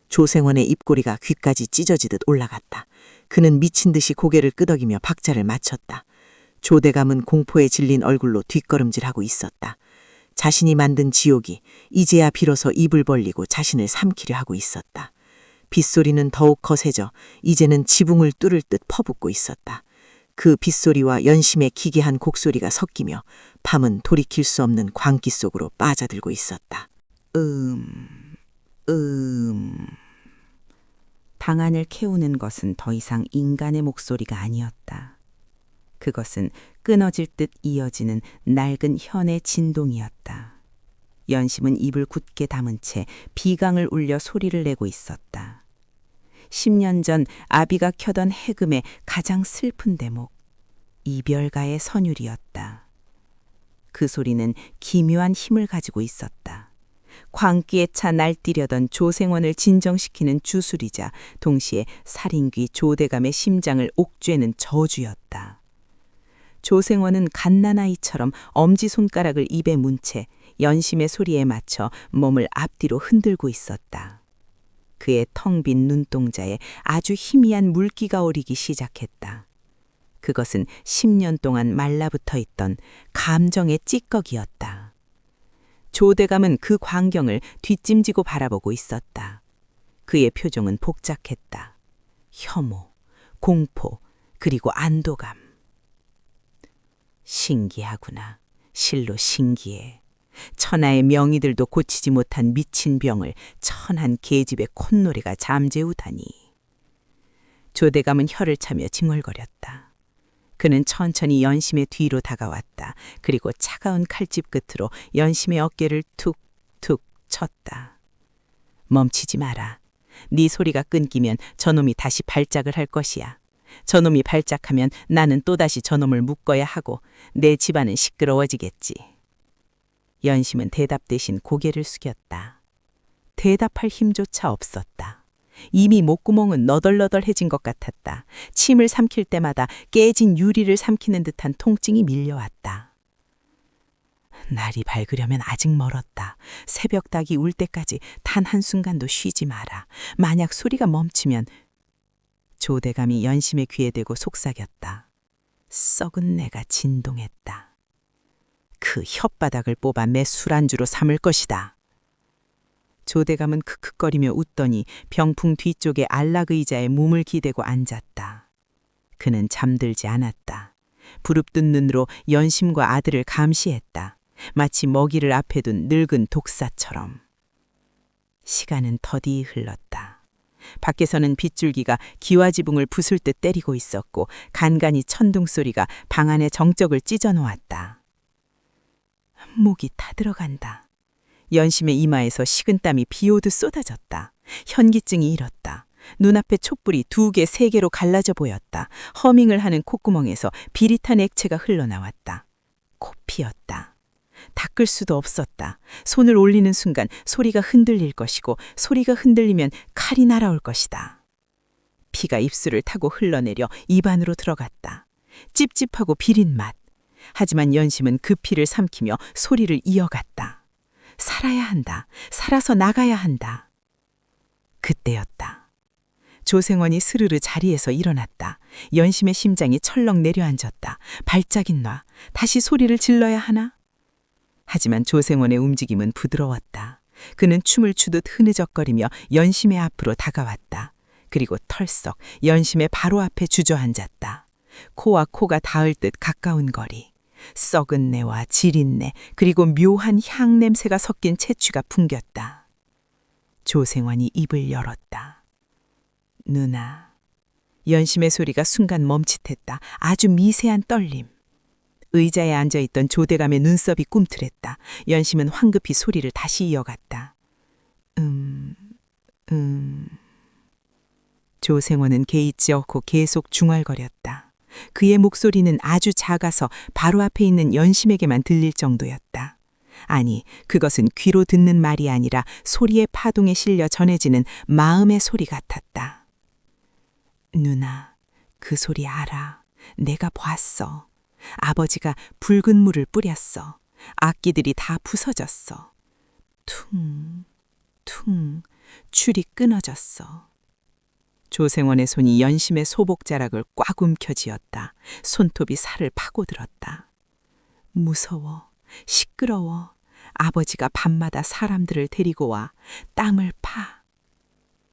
조생원의 입꼬리가 귀까지 찢어지듯 올라갔다. 그는 미친 듯이 고개를 끄덕이며 박자를 맞췄다. 조대감은 공포에 질린 얼굴로 뒷걸음질하고 있었다. 자신이 만든 지옥이 이제야 비로소 입을 벌리고 자신을 삼키려 하고 있었다. 빗소리는 더욱 거세져 이제는 지붕을 뚫을 듯 퍼붓고 있었다. 그 빗소리와 연심의 기괴한 곡소리가 섞이며 밤은 돌이킬 수 없는 광기 속으로 빠져들고 있었다. 방 안을 캐우는 것은 더 이상 인간의 목소리가 아니었다. 그것은 끊어질 듯 이어지는 낡은 현의 진동이었다. 연심은 입을 굳게 다문 채 비강을 울려 소리를 내고 있었다. 10년 전 아비가 켜던 해금의 가장 슬픈 대목, 이별가의 선율이었다. 그 소리는 기묘한 힘을 가지고 있었다. 광기에 차 날뛰려던 조생원을 진정시키는 주술이자 동시에 살인귀 조대감의 심장을 옥죄는 저주였다. 조생원은 갓난아이처럼 엄지손가락을 입에 문 채 연심의 소리에 맞춰 몸을 앞뒤로 흔들고 있었다. 그의 텅 빈 눈동자에 아주 희미한 물기가 오리기 시작했다. 그것은 10년 동안 말라붙어 있던 감정의 찌꺼기였다. 조대감은 그 광경을 뒷짐지고 바라보고 있었다. 그의 표정은 복잡했다. 혐오, 공포, 그리고 안도감. 신기하구나. 실로 신기해. 천하의 명의들도 고치지 못한 미친 병을 천한 계집의 콧노래가 잠재우다니. 조대감은 혀를 차며 징얼거렸다. 그는 천천히 연심의 뒤로 다가왔다. 그리고 차가운 칼집 끝으로 연심의 어깨를 툭툭 쳤다. 멈추지 마라. 네 소리가 끊기면 저놈이 다시 발작을 할 것이야. 저놈이 발작하면 나는 또다시 저놈을 묶어야 하고 내 집안은 시끄러워지겠지. 연심은 대답 대신 고개를 숙였다. 대답할 힘조차 없었다. 이미 목구멍은 너덜너덜해진 것 같았다. 침을 삼킬 때마다 깨진 유리를 삼키는 듯한 통증이 밀려왔다. 날이 밝으려면 아직 멀었다. 새벽 닭이 울 때까지 단 한순간도 쉬지 마라. 만약 소리가 멈추면... 조대감이 연심의 귀에 대고 속삭였다. 썩은 내가 진동했다. 그 혓바닥을 뽑아 내 술안주로 삼을 것이다. 조대감은 크크거리며 웃더니 병풍 뒤쪽에 안락 의자에 몸을 기대고 앉았다. 그는 잠들지 않았다. 부릅뜬 눈으로 연심과 아들을 감시했다. 마치 먹이를 앞에 둔 늙은 독사처럼. 시간은 더디 흘렀다. 밖에서는 빗줄기가 기와지붕을 부술 듯 때리고 있었고 간간히 천둥 소리가 방 안의 정적을 찢어 놓았다. 목이 타들어간다. 연심의 이마에서 식은땀이 비오듯 쏟아졌다. 현기증이 일었다. 눈앞에 촛불이 2개, 3개로 갈라져 보였다. 허밍을 하는 콧구멍에서 비릿한 액체가 흘러나왔다. 코피였다. 닦을 수도 없었다. 손을 올리는 순간 소리가 흔들릴 것이고 소리가 흔들리면 칼이 날아올 것이다. 피가 입술을 타고 흘러내려 입 안으로 들어갔다. 찝찝하고 비린 맛. 하지만 연심은 그 피를 삼키며 소리를 이어갔다. 살아야 한다. 살아서 나가야 한다. 그때였다. 조생원이 스르르 자리에서 일어났다. 연심의 심장이 철렁 내려앉았다. 발작이 나. 다시 소리를 질러야 하나? 하지만 조생원의 움직임은 부드러웠다. 그는 춤을 추듯 흐느적거리며 연심의 앞으로 다가왔다. 그리고 털썩 연심의 바로 앞에 주저앉았다. 코와 코가 닿을 듯 가까운 거리. 썩은 내와 지린내 그리고 묘한 향 냄새가 섞인 채취가 풍겼다. 조생원이 입을 열었다. 누나. 연심의 소리가 순간 멈칫했다. 아주 미세한 떨림. 의자에 앉아있던 조대감의 눈썹이 꿈틀했다. 연심은 황급히 소리를 다시 이어갔다. 조생원은 개의치 않고 계속 중얼거렸다. 그의 목소리는 아주 작아서 바로 앞에 있는 연심에게만 들릴 정도였다. 아니, 그것은 귀로 듣는 말이 아니라 소리의 파동에 실려 전해지는 마음의 소리 같았다. 누나, 그 소리 알아. 내가 봤어. 아버지가 붉은 물을 뿌렸어. 악기들이 다 부서졌어. 퉁, 퉁, 줄이 끊어졌어. 조생원의 손이 연심의 소복자락을 꽉 움켜쥐었다. 손톱이 살을 파고들었다. 무서워, 시끄러워. 아버지가 밤마다 사람들을 데리고 와 땅을 파.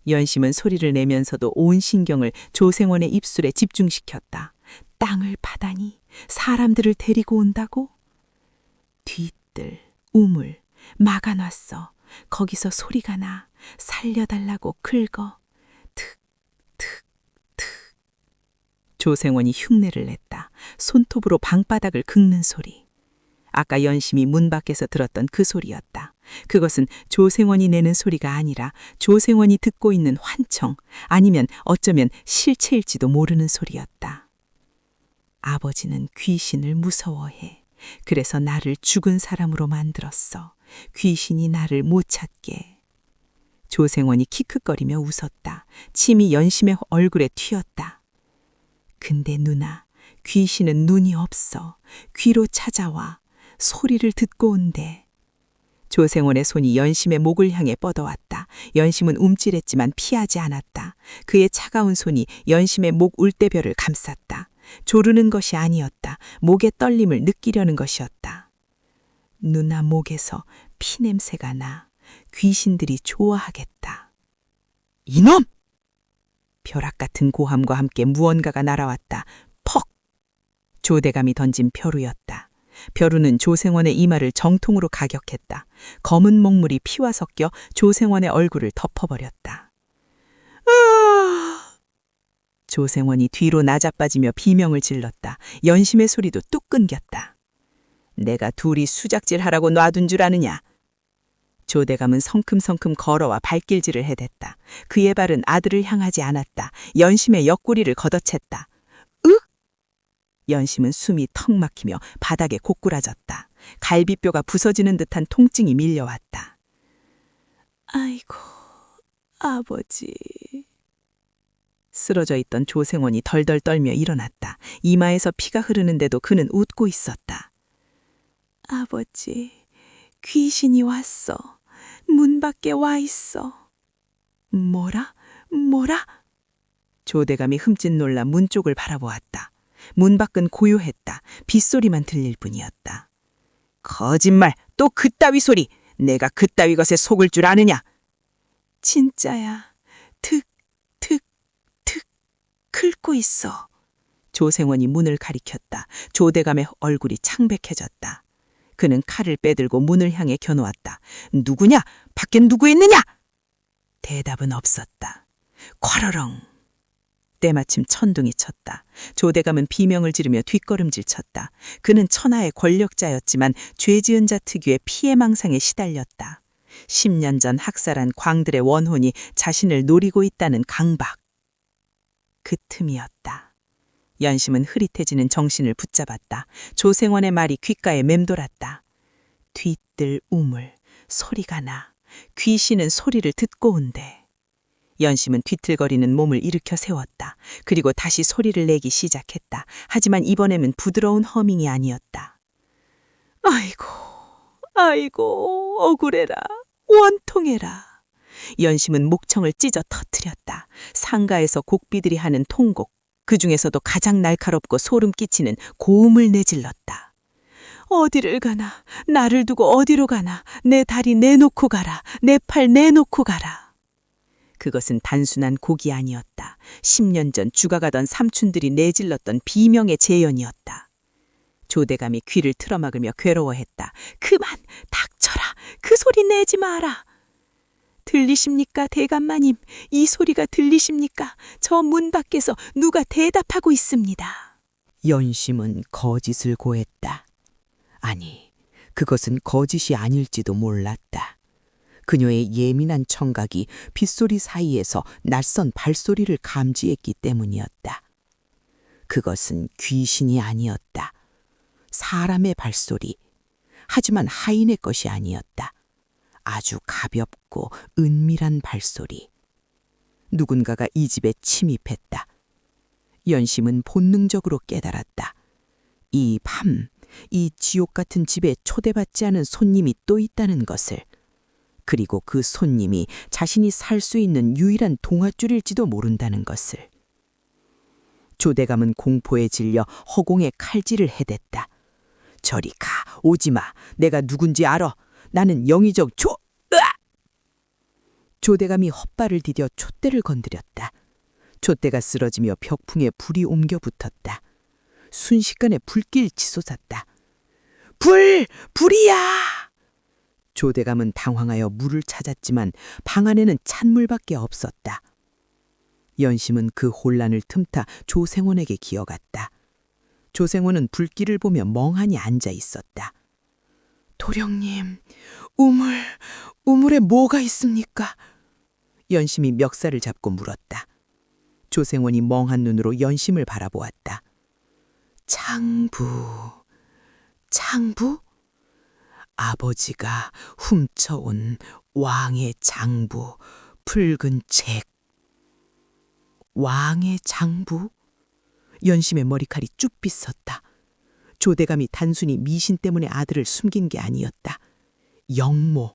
연심은 소리를 내면서도 온 신경을 조생원의 입술에 집중시켰다. 땅을 파다니 사람들을 데리고 온다고? 뒤뜰, 우물, 막아놨어. 거기서 소리가 나. 살려달라고 긁어. 득, 득, 득. 조생원이 흉내를 냈다. 손톱으로 방바닥을 긁는 소리. 아까 연심이 문 밖에서 들었던 그 소리였다. 그것은 조생원이 내는 소리가 아니라 조생원이 듣고 있는 환청, 아니면 어쩌면 실체일지도 모르는 소리였다. 아버지는 귀신을 무서워해. 그래서 나를 죽은 사람으로 만들었어. 귀신이 나를 못 찾게. 조생원이 킥킥거리며 웃었다. 침이 연심의 얼굴에 튀었다. 근데 누나, 귀신은 눈이 없어. 귀로 찾아와. 소리를 듣고 온대. 조생원의 손이 연심의 목을 향해 뻗어왔다. 연심은 움찔했지만 피하지 않았다. 그의 차가운 손이 연심의 목 울대별을 감쌌다. 조르는 것이 아니었다. 목의 떨림을 느끼려는 것이었다. 누나 목에서 피냄새가 나. 귀신들이 좋아하겠다. 이놈! 벼락 같은 고함과 함께 무언가가 날아왔다. 퍽! 조대감이 던진 벼루였다. 벼루는 조생원의 이마를 정통으로 가격했다. 검은 먹물이 피와 섞여 조생원의 얼굴을 덮어버렸다. 으아! 조생원이 뒤로 나자빠지며 비명을 질렀다. 연심의 소리도 뚝 끊겼다. 내가 둘이 수작질하라고 놔둔 줄 아느냐? 조대감은 성큼성큼 걸어와 발길질을 해댔다. 그의 발은 아들을 향하지 않았다. 연심의 옆구리를 걷어챘다. 윽! 연심은 숨이 턱 막히며 바닥에 고꾸라졌다. 갈비뼈가 부서지는 듯한 통증이 밀려왔다. 아이고, 아버지. 쓰러져 있던 조생원이 덜덜 떨며 일어났다. 이마에서 피가 흐르는데도 그는 웃고 있었다. 아버지, 귀신이 왔어. 문 밖에 와 있어. 뭐라? 뭐라? 조대감이 흠칫 놀라 문 쪽을 바라보았다. 문 밖은 고요했다. 빗소리만 들릴 뿐이었다. 거짓말! 또 그따위 소리! 내가 그따위 것에 속을 줄 아느냐? 진짜야. 득, 득, 득 긁고 있어. 조생원이 문을 가리켰다. 조대감의 얼굴이 창백해졌다. 그는 칼을 빼들고 문을 향해 겨누었다. 누구냐? 밖엔 누구 있느냐? 대답은 없었다. 쿼러렁. 때마침 천둥이 쳤다. 조대감은 비명을 지르며 뒷걸음질 쳤다. 그는 천하의 권력자였지만 죄지은 자 특유의 피해망상에 시달렸다. 10년 전 학살한 광들의 원혼이 자신을 노리고 있다는 강박. 그 틈이었다. 연심은 흐릿해지는 정신을 붙잡았다. 조생원의 말이 귓가에 맴돌았다. 뒤뜰 우물, 소리가 나. 귀신은 소리를 듣고 온대. 연심은 뒤틀거리는 몸을 일으켜 세웠다. 그리고 다시 소리를 내기 시작했다. 하지만 이번에는 부드러운 허밍이 아니었다. 아이고, 아이고, 억울해라. 원통해라. 연심은 목청을 찢어 터뜨렸다. 상가에서 곡비들이 하는 통곡, 그 중에서도 가장 날카롭고 소름 끼치는 고음을 내질렀다. 어디를 가나, 나를 두고 어디로 가나, 내 다리 내놓고 가라, 내 팔 내놓고 가라. 그것은 단순한 곡이 아니었다. 10년 전 죽어가던 삼촌들이 내질렀던 비명의 재연이었다. 조대감이 귀를 틀어막으며 괴로워했다. 그만, 닥쳐라. 그 소리 내지 마라. 들리십니까, 대감마님? 이 소리가 들리십니까? 저 문 밖에서 누가 대답하고 있습니다. 연심은 거짓을 고했다. 아니, 그것은 거짓이 아닐지도 몰랐다. 그녀의 예민한 청각이 빗소리 사이에서 낯선 발소리를 감지했기 때문이었다. 그것은 귀신이 아니었다. 사람의 발소리. 하지만 하인의 것이 아니었다. 아주 가볍고 은밀한 발소리. 누군가가 이 집에 침입했다. 연심은 본능적으로 깨달았다. 이 밤, 이 지옥 같은 집에 초대받지 않은 손님이 또 있다는 것을. 그리고 그 손님이 자신이 살 수 있는 유일한 동아줄일지도 모른다는 것을. 조대감은 공포에 질려 허공에 칼질을 해댔다. 저리 가, 오지마. 내가 누군지 알아. 나는 영의정 으악! 조대감이 헛발을 디뎌 촛대를 건드렸다. 촛대가 쓰러지며 벽풍에 불이 옮겨 붙었다. 순식간에 불길 치솟았다. 불이야! 조대감은 당황하여 물을 찾았지만 방 안에는 찬물밖에 없었다. 연심은 그 혼란을 틈타 조생원에게 기어갔다. 조생원은 불길을 보며 멍하니 앉아 있었다. 도령님, 우물에 뭐가 있습니까? 연심이 멱살을 잡고 물었다. 조생원이 멍한 눈으로 연심을 바라보았다. 장부? 아버지가 훔쳐온 왕의 장부, 붉은 책. 왕의 장부? 연심의 머리칼이 쭈삣 섰다. 조대감이 단순히 미신 때문에 아들을 숨긴 게 아니었다. 영모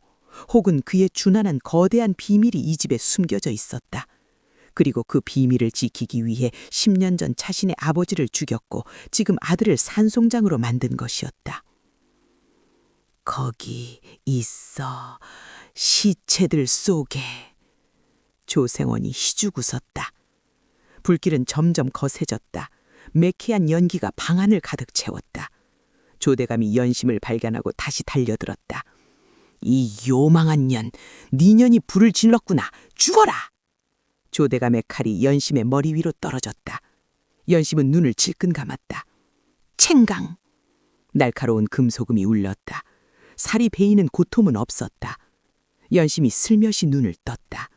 혹은 그의 준한한 거대한 비밀이 이 집에 숨겨져 있었다. 그리고 그 비밀을 지키기 위해 10년 전 자신의 아버지를 죽였고 지금 아들을 산송장으로 만든 것이었다. 거기 있어, 시체들 속에. 조생원이 희죽 웃었다. 불길은 점점 거세졌다. 매캐한 연기가 방 안을 가득 채웠다. 조대감이 연심을 발견하고 다시 달려들었다. 이 요망한 년, 네 년이 불을 질렀구나. 죽어라! 조대감의 칼이 연심의 머리 위로 떨어졌다. 연심은 눈을 질끈 감았다. 챙강! 날카로운 금소금이 울렸다. 살이 베이는 고통은 없었다. 연심이 슬며시 눈을 떴다.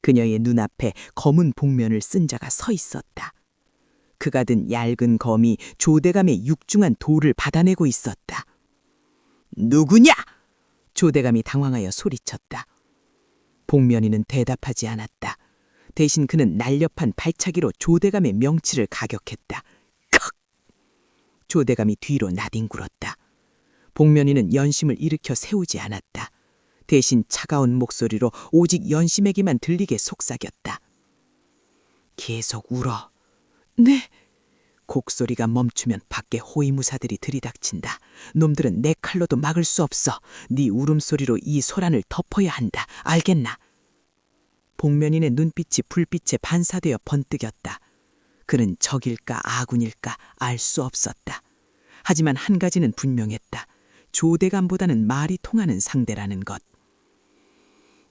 그녀의 눈앞에 검은 복면을 쓴 자가 서 있었다. 그가 든 얇은 검이 조대감의 육중한 돌을 받아내고 있었다. 누구냐? 조대감이 당황하여 소리쳤다. 복면이는 대답하지 않았다. 대신 그는 날렵한 발차기로 조대감의 명치를 가격했다. 컥! 조대감이 뒤로 나뒹굴었다. 복면이는 연심을 일으켜 세우지 않았다. 대신 차가운 목소리로 오직 연심에게만 들리게 속삭였다. 계속 울어. 네. 곡소리가 멈추면 밖에 호위무사들이 들이닥친다. 놈들은 내 칼로도 막을 수 없어. 네 울음소리로 이 소란을 덮어야 한다. 알겠나? 복면인의 눈빛이 불빛에 반사되어 번뜩였다. 그는 적일까 아군일까 알 수 없었다. 하지만 한 가지는 분명했다. 조대감보다는 말이 통하는 상대라는 것.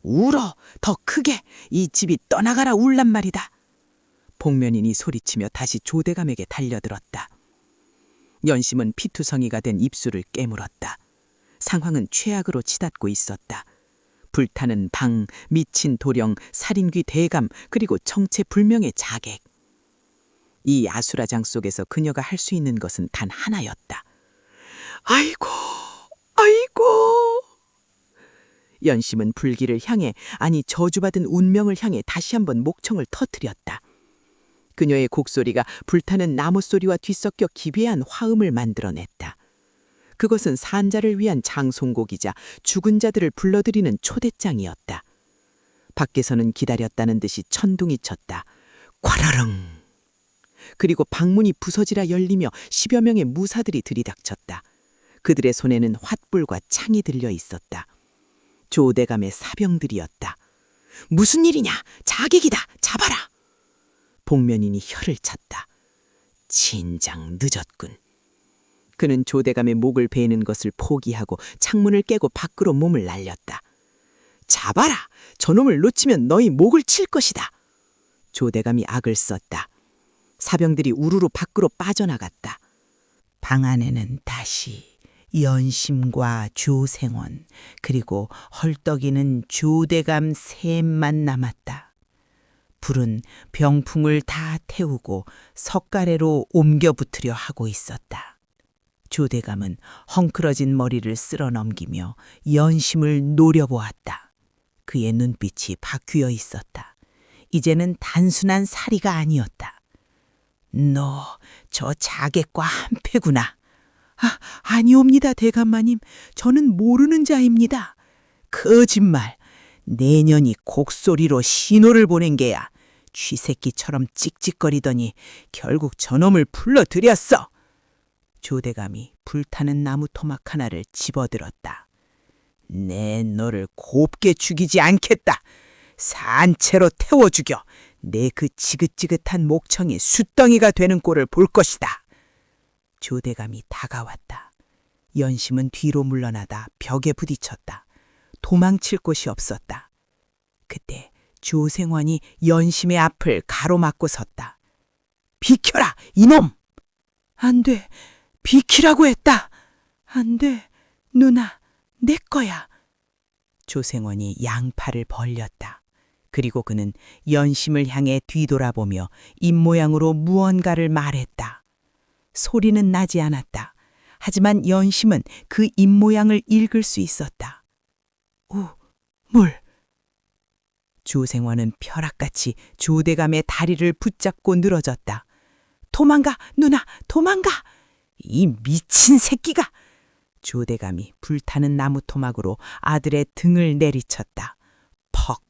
울어! 더 크게! 이 집이 떠나가라 울란 말이다. 복면인이 소리치며 다시 조대감에게 달려들었다. 연심은 피투성이가 된 입술을 깨물었다. 상황은 최악으로 치닫고 있었다. 불타는 방, 미친 도령, 살인귀 대감, 그리고 정체불명의 자객. 이 아수라장 속에서 그녀가 할 수 있는 것은 단 하나였다. 아이고, 아이고. 연심은 불길을 향해, 아니 저주받은 운명을 향해 다시 한번 목청을 터뜨렸다. 그녀의 곡소리가 불타는 나무 소리와 뒤섞여 기괴한 화음을 만들어냈다. 그것은 산자를 위한 장송곡이자 죽은 자들을 불러들이는 초대장이었다. 밖에서는 기다렸다는 듯이 천둥이 쳤다. 꽈라릉! 그리고 방문이 부서지라 열리며 10여 명의 무사들이 들이닥쳤다. 그들의 손에는 활불과 창이 들려 있었다. 조대감의 사병들이었다. 무슨 일이냐? 자객이다! 잡아라! 복면인이 혀를 찼다. 진작 늦었군. 그는 조대감의 목을 베는 것을 포기하고 창문을 깨고 밖으로 몸을 날렸다. 잡아라! 저놈을 놓치면 너희 목을 칠 것이다. 조대감이 악을 썼다. 사병들이 우르르 밖으로 빠져나갔다. 방 안에는 다시 연심과 조생원 그리고 헐떡이는 조대감 셋만 남았다. 불은 병풍을 다 태우고 석가래로 옮겨 붙으려 하고 있었다. 조대감은 헝클어진 머리를 쓸어 넘기며 연심을 노려보았다. 그의 눈빛이 바뀌어 있었다. 이제는 단순한 사리가 아니었다. 너 저 자객과 한패구나. 아니옵니다, 대감마님. 저는 모르는 자입니다. 거짓말. 내년이 곡소리로 신호를 보낸 게야. 쥐새끼처럼 찍찍거리더니 결국 저놈을 불러들였어. 조대감이 불타는 나무 토막 하나를 집어들었다. 내 너를 곱게 죽이지 않겠다. 산채로 태워 죽여 내 그 지긋지긋한 목청이 숫덩이가 되는 꼴을 볼 것이다. 조대감이 다가왔다. 연심은 뒤로 물러나다 벽에 부딪혔다. 도망칠 곳이 없었다. 그때 조생환이 연심의 앞을 가로막고 섰다. 비켜라, 이놈! 안 돼, 비키라고 했다. 안 돼, 누나, 내 거야. 조생환이 양팔을 벌렸다. 그리고 그는 연심을 향해 뒤돌아보며 입모양으로 무언가를 말했다. 소리는 나지 않았다. 하지만 연심은 그 입모양을 읽을 수 있었다. 물. 조생환은 벼락같이 조대감의 다리를 붙잡고 늘어졌다. 도망가, 누나, 도망가! 이 미친 새끼가! 조대감이 불타는 나무 토막으로 아들의 등을 내리쳤다. 퍽!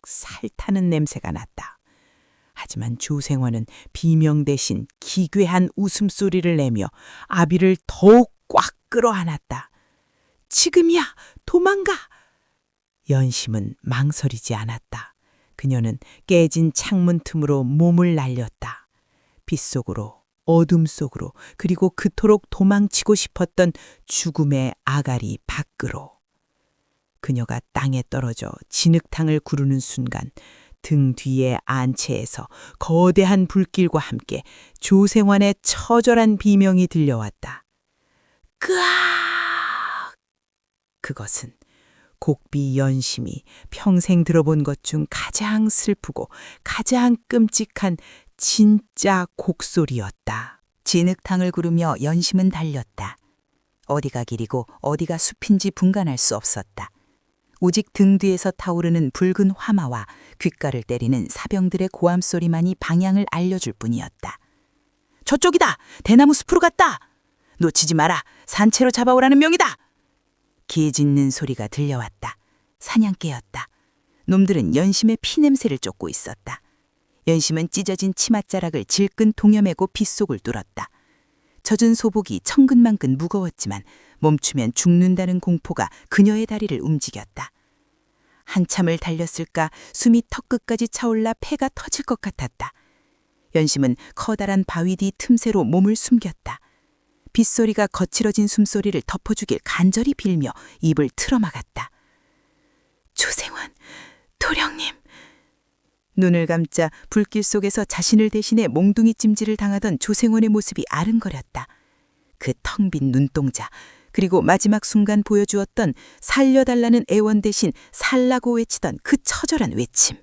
살타는 냄새가 났다. 하지만 조생환은 비명 대신 기괴한 웃음소리를 내며 아비를 더욱 꽉 끌어안았다. 지금이야! 도망가! 연심은 망설이지 않았다. 그녀는 깨진 창문 틈으로 몸을 날렸다. 빛속으로, 어둠 속으로, 그리고 그토록 도망치고 싶었던 죽음의 아가리 밖으로. 그녀가 땅에 떨어져 진흙탕을 구르는 순간 등 뒤의 안채에서 거대한 불길과 함께 조생환의 처절한 비명이 들려왔다. 끄악! 그것은 곡비 연심이 평생 들어본 것 중 가장 슬프고 가장 끔찍한 진짜 곡소리였다. 진흙탕을 구르며 연심은 달렸다. 어디가 길이고 어디가 숲인지 분간할 수 없었다. 오직 등 뒤에서 타오르는 붉은 화마와 귓가를 때리는 사병들의 고함 소리만이 방향을 알려줄 뿐이었다. 저쪽이다! 대나무 숲으로 갔다! 놓치지 마라! 산채로 잡아오라는 명이다! 개 짖는 소리가 들려왔다. 사냥개였다. 놈들은 연심의 피냄새를 쫓고 있었다. 연심은 찢어진 치맛자락을 질끈 동여매고 빗속을 뚫었다. 젖은 소복이 천근만근 무거웠지만 멈추면 죽는다는 공포가 그녀의 다리를 움직였다. 한참을 달렸을까 숨이 턱끝까지 차올라 폐가 터질 것 같았다. 연심은 커다란 바위 뒤 틈새로 몸을 숨겼다. 빗소리가 거칠어진 숨소리를 덮어주길 간절히 빌며 입을 틀어막았다. 조생환, 도령님. 눈을 감자 불길 속에서 자신을 대신해 몽둥이 찜질을 당하던 조생원의 모습이 아른거렸다. 그 텅 빈 눈동자, 그리고 마지막 순간 보여주었던 살려달라는 애원 대신 살라고 외치던 그 처절한 외침.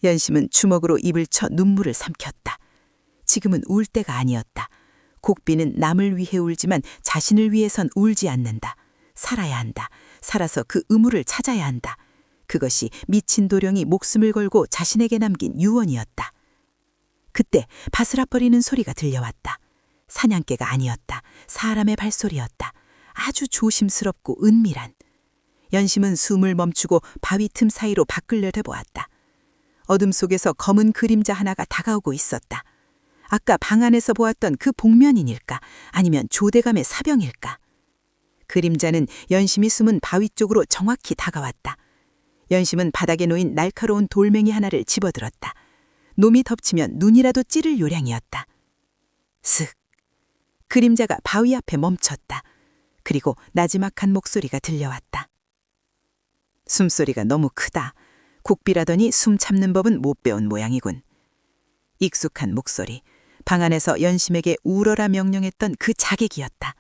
연심은 주먹으로 입을 쳐 눈물을 삼켰다. 지금은 울 때가 아니었다. 곡비는 남을 위해 울지만 자신을 위해선 울지 않는다. 살아야 한다. 살아서 그 의무를 찾아야 한다. 그것이 미친 도령이 목숨을 걸고 자신에게 남긴 유언이었다. 그때 바스락거리는 소리가 들려왔다. 사냥개가 아니었다. 사람의 발소리였다. 아주 조심스럽고 은밀한. 연심은 숨을 멈추고 바위 틈 사이로 밖을 내다보았다. 어둠 속에서 검은 그림자 하나가 다가오고 있었다. 아까 방 안에서 보았던 그 복면인일까? 아니면 조대감의 사병일까? 그림자는 연심이 숨은 바위 쪽으로 정확히 다가왔다. 연심은 바닥에 놓인 날카로운 돌멩이 하나를 집어들었다. 놈이 덮치면 눈이라도 찌를 요량이었다. 슥! 그림자가 바위 앞에 멈췄다. 그리고 나지막한 목소리가 들려왔다. 숨소리가 너무 크다. 곡비라더니 숨 참는 법은 못 배운 모양이군. 익숙한 목소리. 방 안에서 연심에게 울어라 명령했던 그 자객이었다.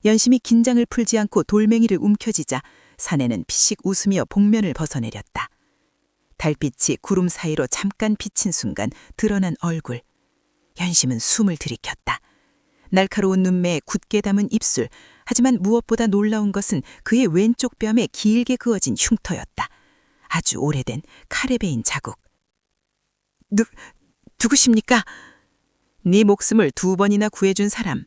연심이 긴장을 풀지 않고 돌멩이를 움켜쥐자 사내는 피식 웃으며 복면을 벗어내렸다. 달빛이 구름 사이로 잠깐 비친 순간 드러난 얼굴. 연심은 숨을 들이켰다. 날카로운 눈매에 굳게 담은 입술, 하지만 무엇보다 놀라운 것은 그의 왼쪽 뺨에 길게 그어진 흉터였다. 아주 오래된 칼에 베인 자국. 누구십니까? 네 목숨을 2번이나 구해준 사람.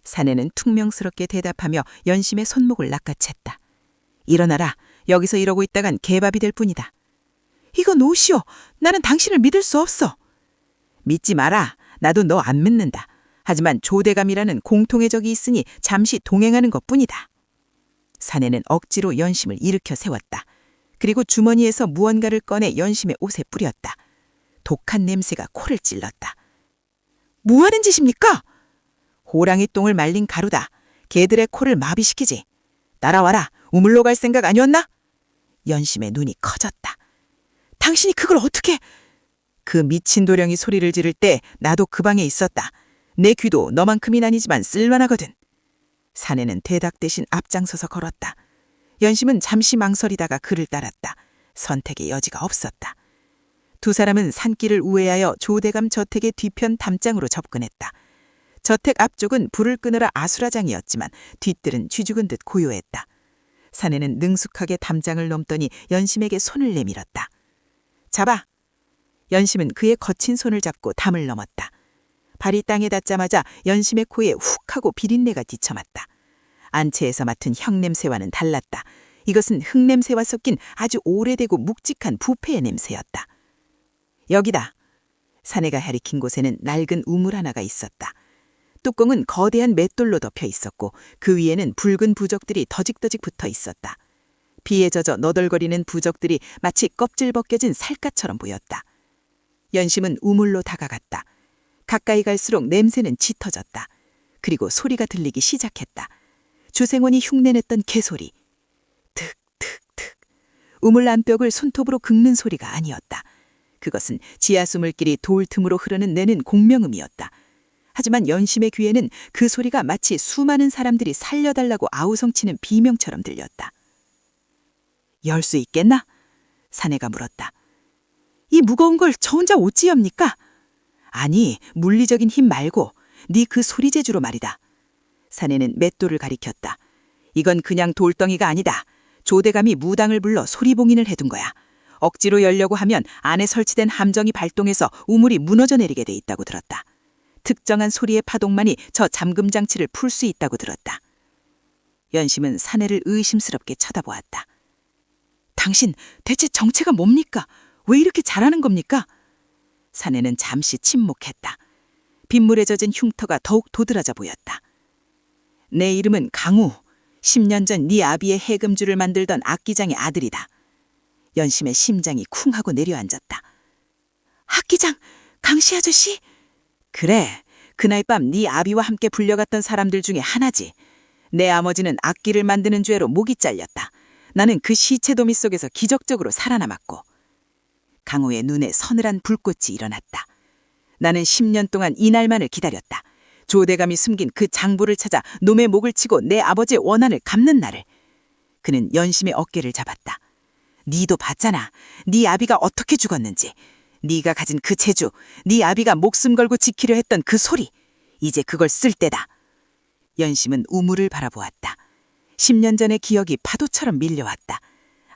사내는 퉁명스럽게 대답하며 연심의 손목을 낚아챘다. 일어나라. 여기서 이러고 있다간 개밥이 될 뿐이다. 이거 놓으시오. 나는 당신을 믿을 수 없어. 믿지 마라. 나도 너 안 믿는다. 하지만 조대감이라는 공통의 적이 있으니 잠시 동행하는 것뿐이다. 사내는 억지로 연심을 일으켜 세웠다. 그리고 주머니에서 무언가를 꺼내 연심의 옷에 뿌렸다. 독한 냄새가 코를 찔렀다. 뭐하는 짓입니까? 호랑이 똥을 말린 가루다. 개들의 코를 마비시키지. 따라와라. 우물로 갈 생각 아니었나? 연심의 눈이 커졌다. 당신이 그걸 어떻게... 그 미친 도령이 소리를 지를 때 나도 그 방에 있었다. 내 귀도 너만큼은 아니지만 쓸만하거든. 사내는 대답 대신 앞장서서 걸었다. 연심은 잠시 망설이다가 그를 따랐다. 선택의 여지가 없었다. 두 사람은 산길을 우회하여 조대감 저택의 뒤편 담장으로 접근했다. 저택 앞쪽은 불을 끄느라 아수라장이었지만 뒤뜰은 쥐죽은 듯 고요했다. 사내는 능숙하게 담장을 넘더니 연심에게 손을 내밀었다. 잡아! 연심은 그의 거친 손을 잡고 담을 넘었다. 발이 땅에 닿자마자 연심의 코에 훅 하고 비린내가 뒤쳐맞다. 안채에서 맡은 향냄새와는 달랐다. 이것은 흙냄새와 섞인 아주 오래되고 묵직한 부패의 냄새였다. 여기다. 사내가 가리킨 곳에는 낡은 우물 하나가 있었다. 뚜껑은 거대한 맷돌로 덮여 있었고 그 위에는 붉은 부적들이 더직더직 붙어 있었다. 비에 젖어 너덜거리는 부적들이 마치 껍질 벗겨진 살갗처럼 보였다. 연심은 우물로 다가갔다. 가까이 갈수록 냄새는 짙어졌다. 그리고 소리가 들리기 시작했다. 주생원이 흉내냈던 개소리. 득득득. 우물 안벽을 손톱으로 긁는 소리가 아니었다. 그것은 지하 수물길이 돌 틈으로 흐르는 공명음이었다. 하지만 연심의 귀에는 그 소리가 마치 수많은 사람들이 살려달라고 아우성치는 비명처럼 들렸다. 열 수 있겠나? 사내가 물었다. 이 무거운 걸 저 혼자 어찌합니까? 아니, 물리적인 힘 말고 네 그 소리 재주로 말이다. 사내는 맷돌을 가리켰다. 이건 그냥 돌덩이가 아니다. 조대감이 무당을 불러 소리봉인을 해둔 거야. 억지로 열려고 하면 안에 설치된 함정이 발동해서 우물이 무너져 내리게 돼 있다고 들었다. 특정한 소리의 파동만이 저 잠금 장치를 풀 수 있다고 들었다. 연심은 사내를 의심스럽게 쳐다보았다. 당신 대체 정체가 뭡니까? 왜 이렇게 잘하는 겁니까? 사내는 잠시 침묵했다. 빗물에 젖은 흉터가 더욱 도드라져 보였다. 내 이름은 강우. 10년 전 네 아비의 해금주를 만들던 악기장의 아들이다. 연심의 심장이 쿵 하고 내려앉았다. 악기장, 강씨 아저씨? 그래, 그날 밤 네 아비와 함께 불려갔던 사람들 중에 하나지. 내 아버지는 악기를 만드는 죄로 목이 잘렸다. 나는 그 시체 도미 속에서 기적적으로 살아남았고. 강우의 눈에 서늘한 불꽃이 일어났다. 나는 10년 동안 이날만을 기다렸다. 조대감이 숨긴 그 장부를 찾아 놈의 목을 치고 내 아버지의 원한을 갚는 날을. 그는 연심의 어깨를 잡았다. 네도 봤잖아. 네 아비가 어떻게 죽었는지. 네가 가진 그 재주, 네 아비가 목숨 걸고 지키려 했던 그 소리. 이제 그걸 쓸 때다. 연심은 우물을 바라보았다. 10년 전의 기억이 파도처럼 밀려왔다.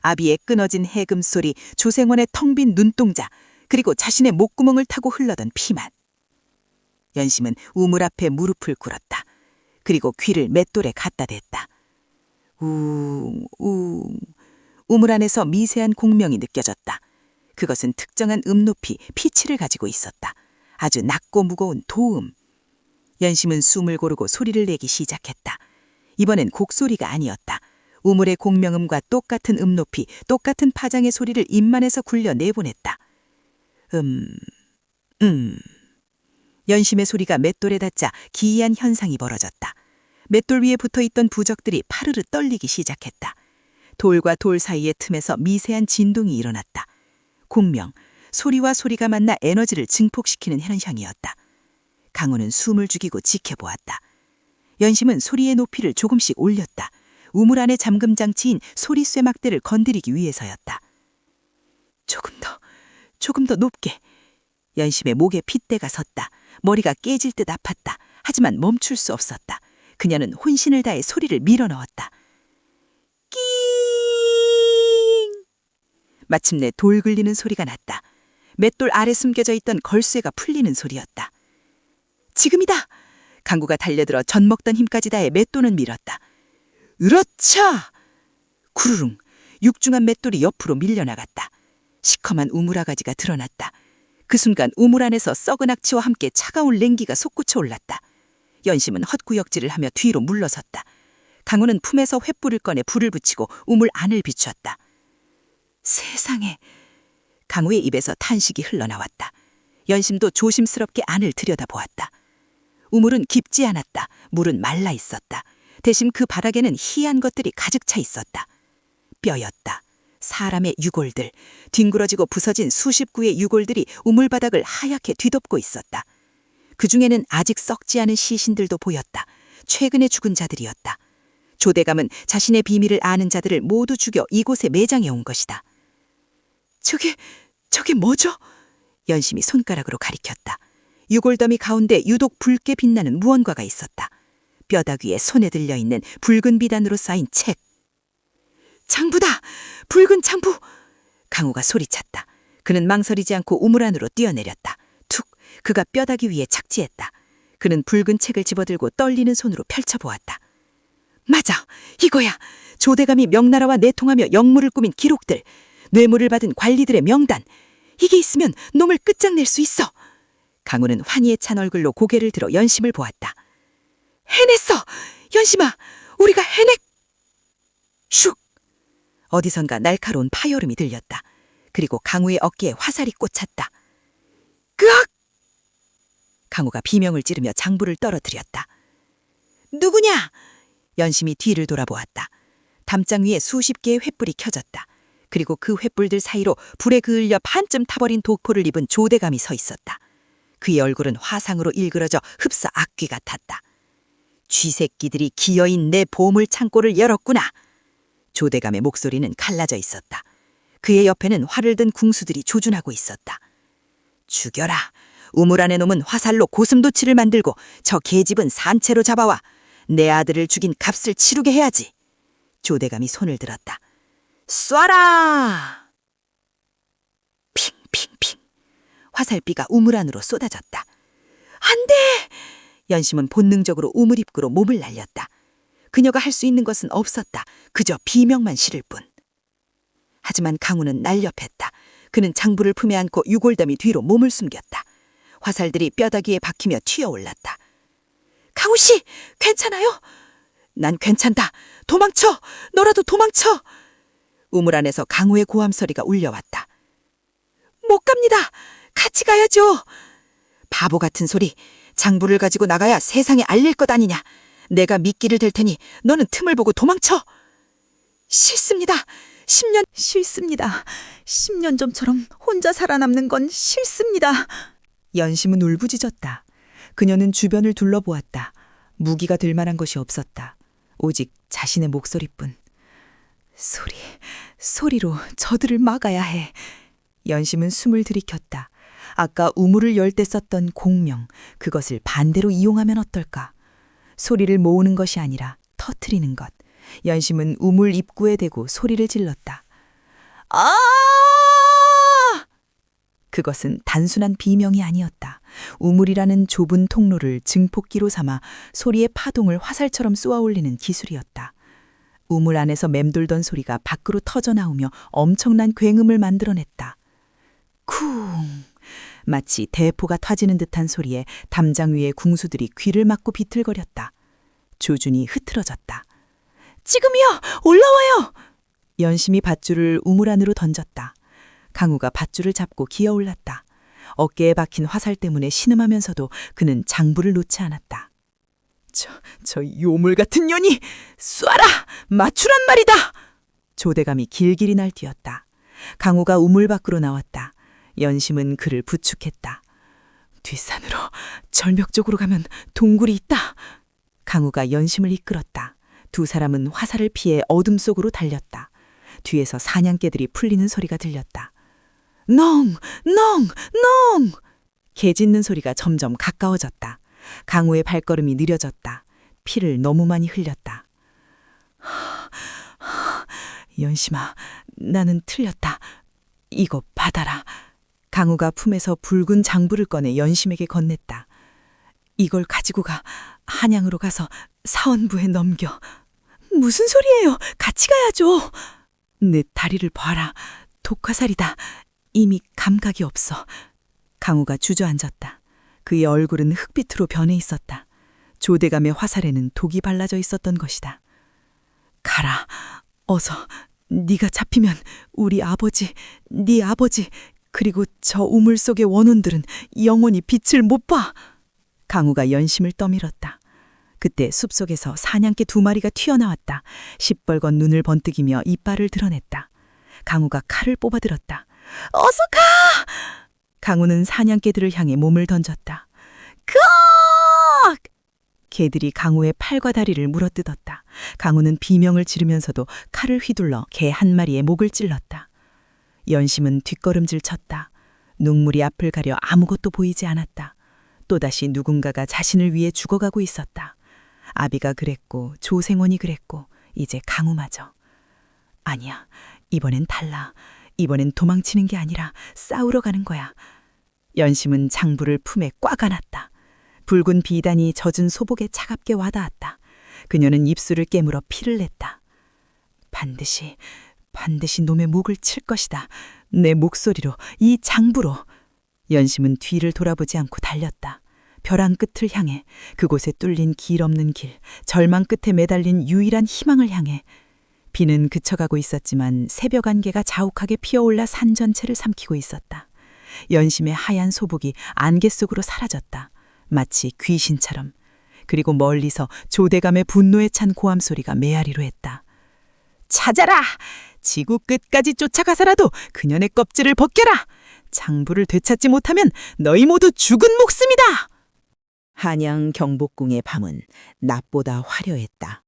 아비의 끊어진 해금 소리, 조생원의 텅 빈 눈동자, 그리고 자신의 목구멍을 타고 흘러던 피만. 연심은 우물 앞에 무릎을 꿇었다. 그리고 귀를 맷돌에 갖다 댔다. 우웅, 우웅. 우물 안에서 미세한 공명이 느껴졌다. 그것은 특정한 높이, 피치를 가지고 있었다. 아주 낮고 무거운 도음. 연심은 숨을 고르고 소리를 내기 시작했다. 이번엔 곡소리가 아니었다. 우물의 공명음과 똑같은 높이, 똑같은 파장의 소리를 입만에서 굴려 내보냈다. 연심의 소리가 맷돌에 닿자 기이한 현상이 벌어졌다. 맷돌 위에 붙어있던 부적들이 파르르 떨리기 시작했다. 돌과 돌 사이의 틈에서 미세한 진동이 일어났다. 공명, 소리와 소리가 만나 에너지를 증폭시키는 현상이었다. 강우는 숨을 죽이고 지켜보았다. 연심은 소리의 높이를 조금씩 올렸다. 우물 안의 잠금 장치인 소리 쇠막대를 건드리기 위해서였다. 조금 더 높게. 연심의 목에 핏대가 섰다. 머리가 깨질 듯 아팠다. 하지만 멈출 수 없었다. 그녀는 혼신을 다해 소리를 밀어넣었다. 낑! 마침내 돌 굴리는 소리가 났다. 맷돌 아래 숨겨져 있던 걸쇠가 풀리는 소리였다. 지금이다! 강구가 달려들어 전 먹던 힘까지 다해 맷돌은 밀었다. 으러차! 구르릉! 육중한 맷돌이 옆으로 밀려나갔다. 시커먼 우물아가지가 드러났다. 그 순간 우물 안에서 썩은 악취와 함께 차가운 냉기가 솟구쳐 올랐다. 연심은 헛구역질을 하며 뒤로 물러섰다. 강우는 품에서 횃불을 꺼내 불을 붙이고 우물 안을 비추었다. 세상에! 강우의 입에서 탄식이 흘러나왔다. 연심도 조심스럽게 안을 들여다보았다. 우물은 깊지 않았다. 물은 말라 있었다. 대신 그 바닥에는 희한 것들이 가득 차 있었다. 뼈였다. 사람의 유골들, 뒹굴어지고 부서진 수십 구의 유골들이 우물바닥을 하얗게 뒤덮고 있었다. 그 중에는 아직 썩지 않은 시신들도 보였다. 최근에 죽은 자들이었다. 조대감은 자신의 비밀을 아는 자들을 모두 죽여 이곳에 매장해 온 것이다. 저게 뭐죠? 연심이 손가락으로 가리켰다. 유골더미 가운데 유독 붉게 빛나는 무언가가 있었다. 뼈다귀 위에 손에 들려있는 붉은 비단으로 쌓인 책. 장부다! 붉은 장부! 강우가 소리쳤다. 그는 망설이지 않고 우물 안으로 뛰어내렸다. 툭! 그가 뼈다귀 위에 착지했다. 그는 붉은 책을 집어들고 떨리는 손으로 펼쳐보았다. 맞아! 이거야! 조대감이 명나라와 내통하며 역무를 꾸민 기록들, 뇌물을 받은 관리들의 명단. 이게 있으면 놈을 끝장낼 수 있어! 강우는 환희에 찬 얼굴로 고개를 들어 연심을 보았다. 해냈어! 연심아! 우리가 해냈! 슉! 어디선가 날카로운 파열음이 들렸다. 그리고 강우의 어깨에 화살이 꽂혔다. 끄악! 강우가 비명을 지르며 장부를 떨어뜨렸다. 누구냐? 연심이 뒤를 돌아보았다. 담장 위에 수십 개의 횃불이 켜졌다. 그리고 그 횃불들 사이로 불에 그을려 반쯤 타버린 독포를 입은 조대감이 서 있었다. 그의 얼굴은 화상으로 일그러져 흡사 악귀 같았다. 쥐새끼들이 기어인 내 보물 창고를 열었구나. 조대감의 목소리는 갈라져 있었다. 그의 옆에는 활을 든 궁수들이 조준하고 있었다. 죽여라. 우물 안에 놈은 화살로 고슴도치를 만들고 저 계집은 산채로 잡아와. 내 아들을 죽인 값을 치르게 해야지. 조대감이 손을 들었다. 쏴라! 핑핑핑. 화살비가 우물 안으로 쏟아졌다. 안 돼! 연심은 본능적으로 우물 입구로 몸을 날렸다. 그녀가 할 수 있는 것은 없었다. 그저 비명만 실을 뿐. 하지만 강우는 날렵했다. 그는 장부를 품에 안고 유골더미 뒤로 몸을 숨겼다. 화살들이 뼈다귀에 박히며 튀어올랐다. 강우 씨, 괜찮아요? 난 괜찮다. 도망쳐! 너라도 도망쳐! 우물 안에서 강우의 고함 소리가 울려왔다. 못 갑니다. 같이 가야죠. 바보 같은 소리. 장부를 가지고 나가야 세상에 알릴 것 아니냐. 내가 미끼를 댈 테니 너는 틈을 보고 도망쳐. 싫습니다. 10년 싫습니다. 10년 전처럼 혼자 살아남는 건 싫습니다. 연심은 울부짖었다. 그녀는 주변을 둘러보았다. 무기가 될 만한 것이 없었다. 오직 자신의 목소리뿐. 소리로 저들을 막아야 해. 연심은 숨을 들이켰다. 아까 우물을 열 때 썼던 공명, 그것을 반대로 이용하면 어떨까? 소리를 모으는 것이 아니라 터트리는 것. 연심은 우물 입구에 대고 소리를 질렀다. 아! 그것은 단순한 비명이 아니었다. 우물이라는 좁은 통로를 증폭기로 삼아 소리의 파동을 화살처럼 쏘아올리는 기술이었다. 우물 안에서 맴돌던 소리가 밖으로 터져나오며 엄청난 굉음을 만들어냈다. 쿵! 마치 대포가 터지는 듯한 소리에 담장 위의 궁수들이 귀를 막고 비틀거렸다. 조준이 흐트러졌다. 지금이요! 올라와요! 연심이 밧줄을 우물 안으로 던졌다. 강우가 밧줄을 잡고 기어올랐다. 어깨에 박힌 화살 때문에 신음하면서도 그는 장부를 놓지 않았다. 저 요물 같은 년이! 쏴라! 맞추란 말이다! 조대감이 길길이 날뛰었다. 강우가 우물 밖으로 나왔다. 연심은 그를 부축했다. 뒷산으로 절벽 쪽으로 가면 동굴이 있다. 강우가 연심을 이끌었다. 두 사람은 화살을 피해 어둠 속으로 달렸다. 뒤에서 사냥개들이 풀리는 소리가 들렸다. 넝! 넝! 넝! 개 짖는 소리가 점점 가까워졌다. 강우의 발걸음이 느려졌다. 피를 너무 많이 흘렸다. 연심아, 나는 틀렸다. 이거 받아라. 강우가 품에서 붉은 장부를 꺼내 연심에게 건넸다. 이걸 가지고 가. 한양으로 가서 사원부에 넘겨. 무슨 소리예요? 같이 가야죠. 내 다리를 봐라. 독화살이다. 이미 감각이 없어. 강우가 주저앉았다. 그의 얼굴은 흑빛으로 변해 있었다. 조대감의 화살에는 독이 발라져 있었던 것이다. 가라. 어서. 네가 잡히면 우리 아버지, 네 아버지, 그리고 저 우물 속의 원혼들은 영원히 빛을 못 봐. 강우가 연심을 떠밀었다. 그때 숲속에서 사냥개 2마리가 튀어나왔다. 시뻘건 눈을 번뜩이며 이빨을 드러냈다. 강우가 칼을 뽑아들었다. 어서 가! 강우는 사냥개들을 향해 몸을 던졌다. 끄악! 개들이 강우의 팔과 다리를 물어뜯었다. 강우는 비명을 지르면서도 칼을 휘둘러 개 한 마리의 목을 찔렀다. 연심은 뒷걸음질 쳤다. 눈물이 앞을 가려 아무것도 보이지 않았다. 또다시 누군가가 자신을 위해 죽어가고 있었다. 아비가 그랬고 조생원이 그랬고 이제 강우마저. 아니야, 이번엔 달라. 이번엔 도망치는 게 아니라 싸우러 가는 거야. 연심은 장부를 품에 꽉 안았다. 붉은 비단이 젖은 소복에 차갑게 와닿았다. 그녀는 입술을 깨물어 피를 냈다. 반드시 놈의 목을 칠 것이다. 내 목소리로, 이 장부로. 연심은 뒤를 돌아보지 않고 달렸다. 벼랑 끝을 향해, 그곳에 뚫린 길 없는 길, 절망 끝에 매달린 유일한 희망을 향해. 비는 그쳐가고 있었지만 새벽 안개가 자욱하게 피어올라 산 전체를 삼키고 있었다. 연심의 하얀 소복이 안개 속으로 사라졌다. 마치 귀신처럼. 그리고 멀리서 조대감의 분노에 찬 고함 소리가 메아리로 했다. 찾아라! 지구 끝까지 쫓아가서라도 그년의 껍질을 벗겨라! 장부를 되찾지 못하면 너희 모두 죽은 목숨이다! 한양 경복궁의 밤은 낮보다 화려했다.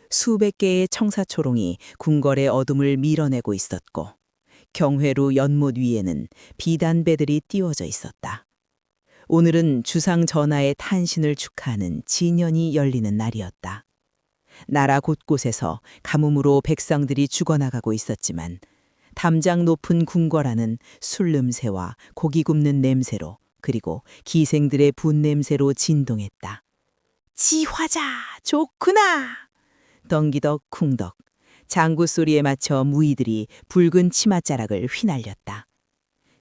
수백 개의 청사초롱이 궁궐의 어둠을 밀어내고 있었고 경회로 연못 위에는 비단배들이 띄워져 있었다. 오늘은 주상 전하의 탄신을 축하하는 진연이 열리는 날이었다. 나라 곳곳에서 가뭄으로 백성들이 죽어나가고 있었지만 담장 높은 궁궐안은 술 냄새와 고기 굽는 냄새로 그리고 기생들의 분 냄새로 진동했다. 지화자 좋구나. 덩기덕 쿵덕 장구 소리에 맞춰 무희들이 붉은 치맛자락을 휘날렸다.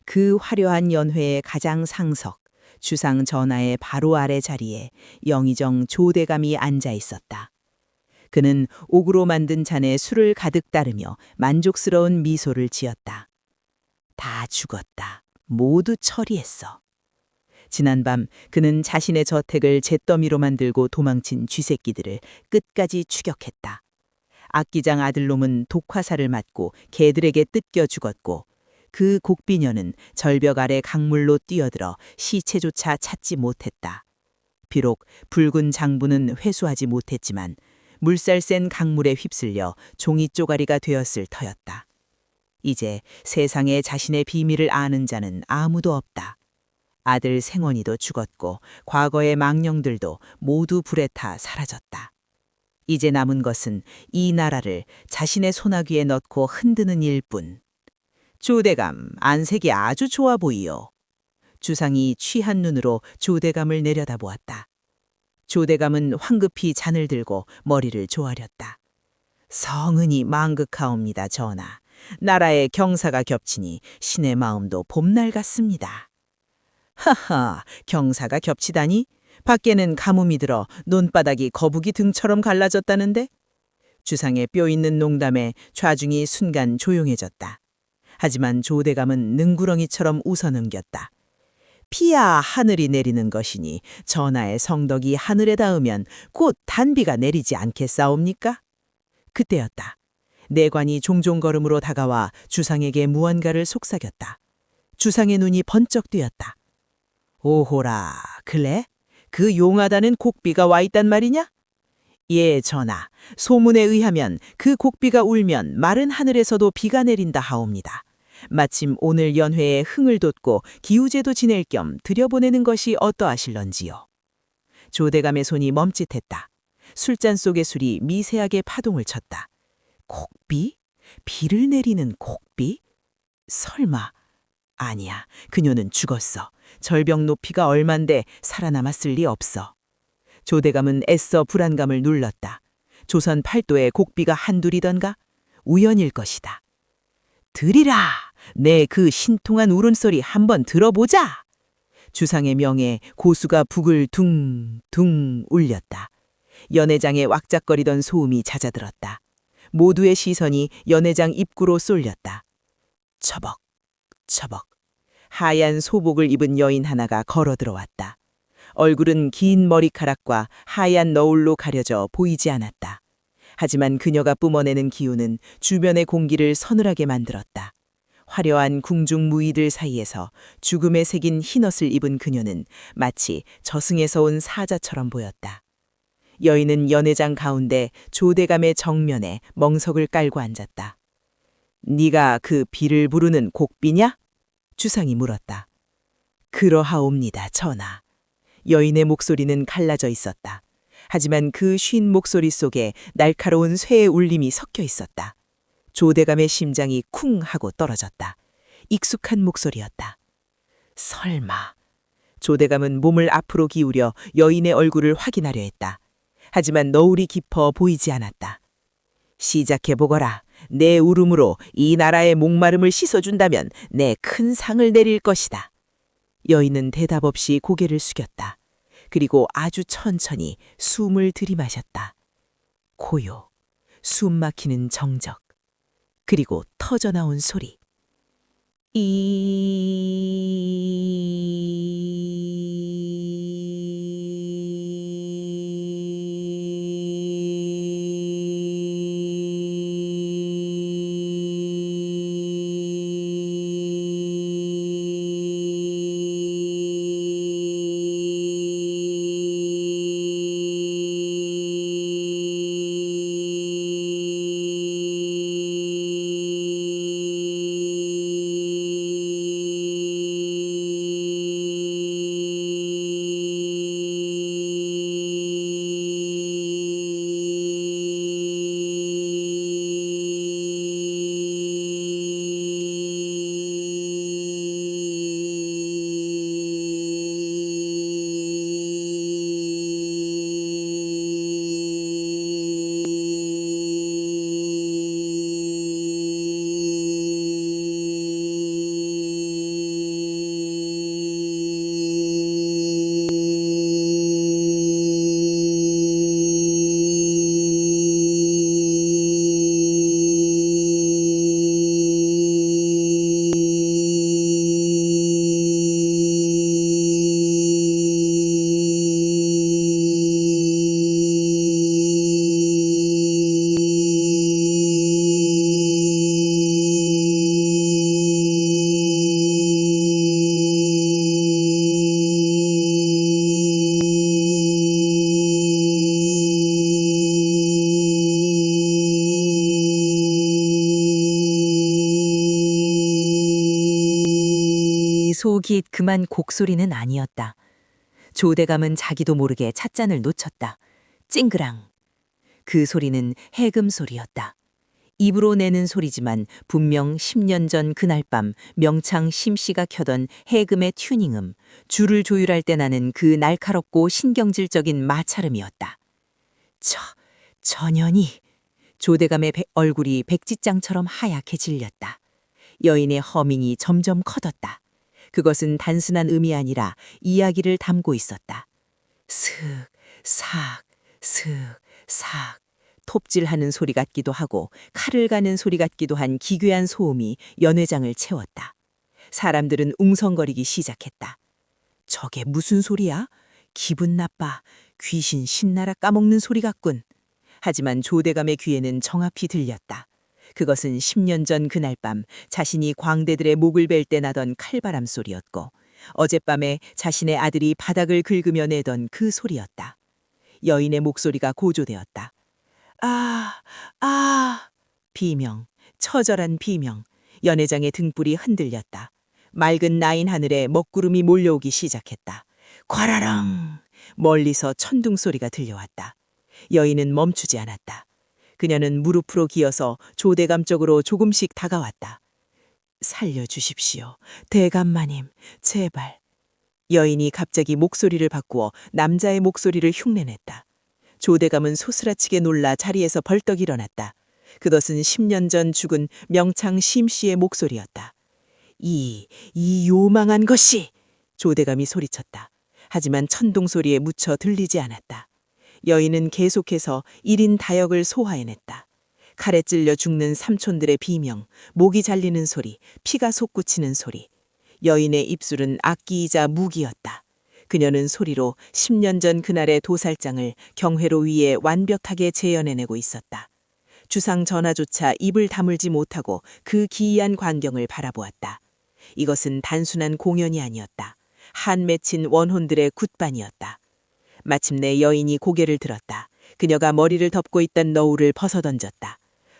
그 화려한 연회의 가장 상석 주상 전하의 바로 아래 자리에 영의정 조대감이 앉아 있었다. 그는 옥으로 만든 잔에 술을 가득 따르며 만족스러운 미소를 지었다. 다 죽었다. 모두 처리했어. 지난밤 그는 자신의 저택을 잿더미로 만들고 도망친 쥐새끼들을 끝까지 추격했다. 악기장 아들놈은 독화살을 맞고 개들에게 뜯겨 죽었고 그 곡비녀는 절벽 아래 강물로 뛰어들어 시체조차 찾지 못했다. 비록 붉은 장부는 회수하지 못했지만 물살 센 강물에 휩쓸려 종이 쪼가리가 되었을 터였다. 이제 세상에 자신의 비밀을 아는 자는 아무도 없다. 아들 생원이도 죽었고 과거의 망령들도 모두 불에 타 사라졌다. 이제 남은 것은 이 나라를 자신의 소나귀에 넣고 흔드는 일뿐. 조대감, 안색이 아주 좋아 보이요. 주상이 취한 눈으로 조대감을 내려다보았다. 조대감은 황급히 잔을 들고 머리를 조아렸다. 성은이 망극하옵니다, 전하. 나라의 경사가 겹치니 신의 마음도 봄날 같습니다. 하하, 경사가 겹치다니? 밖에는 가뭄이 들어 논바닥이 거북이 등처럼 갈라졌다는데? 주상의 뼈 있는 농담에 좌중이 순간 조용해졌다. 하지만 조대감은 능구렁이처럼 웃어넘겼다. 피야 하늘이 내리는 것이니 전하의 성덕이 하늘에 닿으면 곧 단비가 내리지 않겠사옵니까? 그때였다. 내관이 종종 걸음으로 다가와 주상에게 무언가를 속삭였다. 주상의 눈이 번쩍 뜨였다. 오호라, 그래? 그 용하다는 곡비가 와 있단 말이냐? 예, 전하. 소문에 의하면 그 곡비가 울면 마른 하늘에서도 비가 내린다 하옵니다. 마침 오늘 연회에 흥을 돋고 기우제도 지낼 겸 들여보내는 것이 어떠하실런지요. 조대감의 손이 멈칫했다. 술잔 속의 술이 미세하게 파동을 쳤다. 곡비? 비를 내리는 곡비? 설마. 아니야, 그녀는 죽었어. 절벽 높이가 얼만데 살아남았을 리 없어. 조대감은 애써 불안감을 눌렀다. 조선 팔도에 곡비가 한둘이던가? 우연일 것이다. 들이라! 내 그 신통한 울음소리 한번 들어보자! 주상의 명에 고수가 북을 둥둥 울렸다. 연회장에 왁작거리던 소음이 잦아들었다. 모두의 시선이 연회장 입구로 쏠렸다. 처벅, 처벅. 하얀 소복을 입은 여인 하나가 걸어 들어왔다. 얼굴은 긴 머리카락과 하얀 너울로 가려져 보이지 않았다. 하지만 그녀가 뿜어내는 기운은 주변의 공기를 서늘하게 만들었다. 화려한 궁중 무의들 사이에서 죽음에 새긴 흰옷을 입은 그녀는 마치 저승에서 온 사자처럼 보였다. 여인은 연회장 가운데 조대감의 정면에 멍석을 깔고 앉았다. 네가 그 비를 부르는 곡비냐? 주상이 물었다. 그러하옵니다, 전하. 여인의 목소리는 갈라져 있었다. 하지만 그 쉰 목소리 속에 날카로운 쇠의 울림이 섞여 있었다. 조대감의 심장이 쿵 하고 떨어졌다. 익숙한 목소리였다. 설마. 조대감은 몸을 앞으로 기울여 여인의 얼굴을 확인하려 했다. 하지만 너울이 깊어 보이지 않았다. 시작해보거라. 내 울음으로 이 나라의 목마름을 씻어준다면 내 큰 상을 내릴 것이다. 여인은 대답 없이 고개를 숙였다. 그리고 아주 천천히 숨을 들이마셨다. 고요, 숨 막히는 정적, 그리고 터져나온 소리. 속이 그만 곡소리는 아니었다. 조대감은 자기도 모르게 찻잔을 놓쳤다. 찡그랑. 그 소리는 해금 소리였다. 입으로 내는 소리지만 분명 10년 전 그날 밤 명창 심씨가 켜던 해금의 튜닝음, 줄을 조율할 때 나는 그 날카롭고 신경질적인 마찰음이었다. 전연이. 조대감의 얼굴이 백지장처럼 하얗게 질렸다. 여인의 허밍이 점점 커졌다. 그것은 단순한 음이 아니라 이야기를 담고 있었다. 슥, 삭, 슥, 삭. 톱질하는 소리 같기도 하고 칼을 가는 소리 같기도 한 기괴한 소음이 연회장을 채웠다. 사람들은 웅성거리기 시작했다. 저게 무슨 소리야? 기분 나빠. 귀신 신나라 까먹는 소리 같군. 하지만 조대감의 귀에는 정확히 들렸다. 그것은 10년 전 그날 밤 자신이 광대들의 목을 벨 때 나던 칼바람 소리였고 어젯밤에 자신의 아들이 바닥을 긁으며 내던 그 소리였다. 여인의 목소리가 고조되었다. 아, 아! 비명, 처절한 비명. 연회장의 등불이 흔들렸다. 맑은 나인 하늘에 먹구름이 몰려오기 시작했다. 괄라랑! 멀리서 천둥 소리가 들려왔다. 여인은 멈추지 않았다. 그녀는 무릎으로 기어서 조대감 쪽으로 조금씩 다가왔다. 살려주십시오. 대감마님, 제발. 여인이 갑자기 목소리를 바꾸어 남자의 목소리를 흉내냈다. 조대감은 소스라치게 놀라 자리에서 벌떡 일어났다. 그것은 10년 전 죽은 명창 심씨의 목소리였다. 이 요망한 것이! 조대감이 소리쳤다. 하지만 천둥 소리에 묻혀 들리지 않았다. 여인은 계속해서 1인 다역을 소화해냈다. 칼에 찔려 죽는 삼촌들의 비명, 목이 잘리는 소리, 피가 솟구치는 소리. 여인의 입술은 악기이자 무기였다. 그녀는 소리로 10년 전 그날의 도살장을 경회로 위에 완벽하게 재현해내고 있었다. 주상 전하조차 입을 다물지 못하고 그 기이한 광경을 바라보았다. 이것은 단순한 공연이 아니었다. 한 맺힌 원혼들의 굿반이었다. 마침내 여인이 고개를 들었다. 그녀가 머리를 덮고 있던 너울을 벗어던졌다.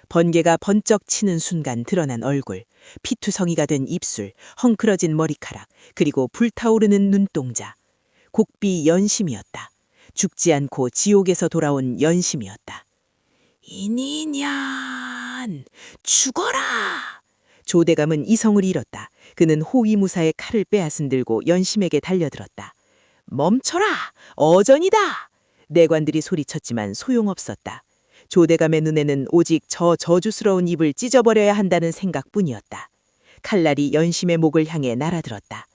번개가 번쩍 치는 순간 드러난 얼굴, 피투성이가 된 입술, 헝클어진 머리카락, 그리고 불타오르는 눈동자. 곡비 연심이었다. 죽지 않고 지옥에서 돌아온 연심이었다. 이니년, 죽어라! 조대감은 이성을 잃었다. 그는 호위무사의 칼을 빼앗은 들고 연심에게 달려들었다. 멈춰라! 어전이다! 내관들이 소리쳤지만 소용없었다. 조대감의 눈에는 오직 저 저주스러운 입을 찢어버려야 한다는 생각뿐이었다. 칼날이 연심의 목을 향해 날아들었다.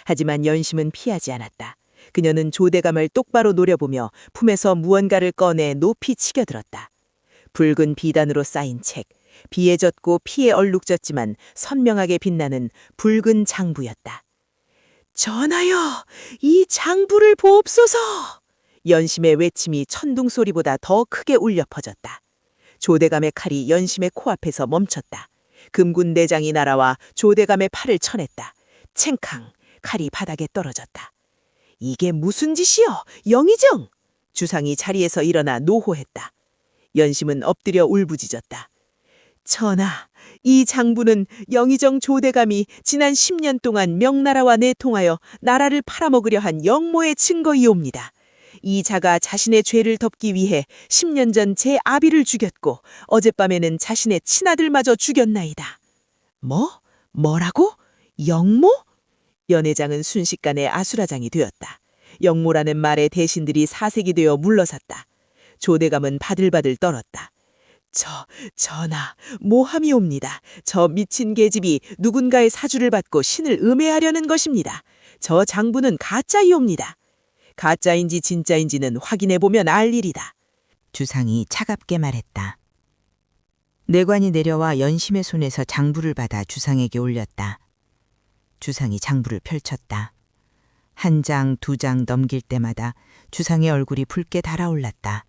하지만 연심은 피하지 않았다. 그녀는 조대감을 똑바로 노려보며 품에서 무언가를 꺼내 높이 치겨들었다. 붉은 비단으로 쌓인 책, 비에 젖고 피에 얼룩졌지만 선명하게 빛나는 붉은 장부였다. 전하여, 이 장부를 보옵소서! 연심의 외침이 천둥 소리보다 더 크게 울려 퍼졌다. 조대감의 칼이 연심의 코앞에서 멈췄다. 금군 내장이 날아와 조대감의 팔을 쳐냈다. 챙캉, 칼이 바닥에 떨어졌다. 이게 무슨 짓이여, 영의정! 주상이 자리에서 일어나 노호했다. 연심은 엎드려 울부짖었다. 전하, 이 장부는 영의정 조대감이 지난 10년 동안 명나라와 내통하여 나라를 팔아먹으려 한 영모의 증거이옵니다. 이 자가 자신의 죄를 덮기 위해 10년 전 제 아비를 죽였고 어젯밤에는 자신의 친아들마저 죽였나이다. 뭐라고? 영모? 연회장은 순식간에 아수라장이 되었다. 영모라는 말에 대신들이 사색이 되어 물러섰다. 조대감은 바들바들 떨었다. 전하, 모함이옵니다. 저 미친 계집이 누군가의 사주를 받고 신을 음해하려는 것입니다. 저 장부는 가짜이옵니다. 가짜인지 진짜인지는 확인해보면 알 일이다. 주상이 차갑게 말했다. 내관이 내려와 연심의 손에서 장부를 받아 주상에게 올렸다. 주상이 장부를 펼쳤다. 한 장, 두 장 넘길 때마다 주상의 얼굴이 붉게 달아올랐다.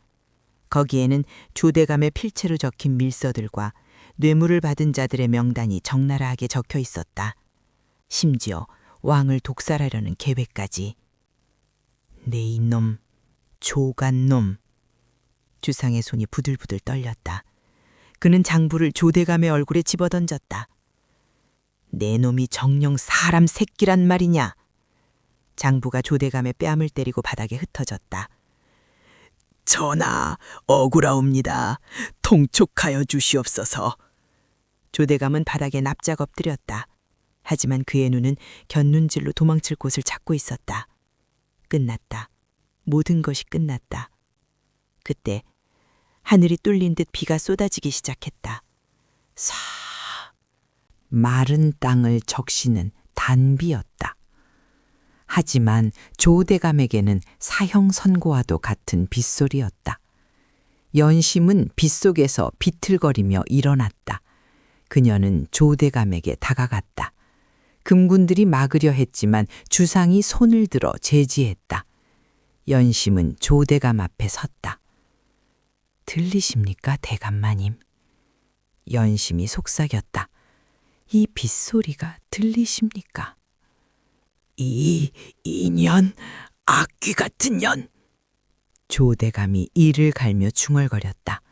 거기에는 조대감의 필체로 적힌 밀서들과 뇌물을 받은 자들의 명단이 적나라하게 적혀 있었다. 심지어 왕을 독살하려는 계획까지. 내 이놈, 조간놈. 주상의 손이 부들부들 떨렸다. 그는 장부를 조대감의 얼굴에 집어던졌다. 내 놈이 정녕 사람 새끼란 말이냐. 장부가 조대감의 뺨을 때리고 바닥에 흩어졌다. 전하, 억울하옵니다. 통촉하여 주시옵소서. 조대감은 바닥에 납작 엎드렸다. 하지만 그의 눈은 곁눈질로 도망칠 곳을 찾고 있었다. 끝났다. 모든 것이 끝났다. 그때 하늘이 뚫린 듯 비가 쏟아지기 시작했다. 쏴. 마른 땅을 적시는 단비였다. 하지만 조대감에게는 사형 선고와도 같은 빗소리였다. 연심은 빗속에서 비틀거리며 일어났다. 그녀는 조대감에게 다가갔다. 금군들이 막으려 했지만 주상이 손을 들어 제지했다. 연심은 조대감 앞에 섰다. 들리십니까, 대감마님? 연심이 속삭였다. 이 빗소리가 들리십니까? 이 년, 악귀 같은 년. 조대감이 이를 갈며 중얼거렸다.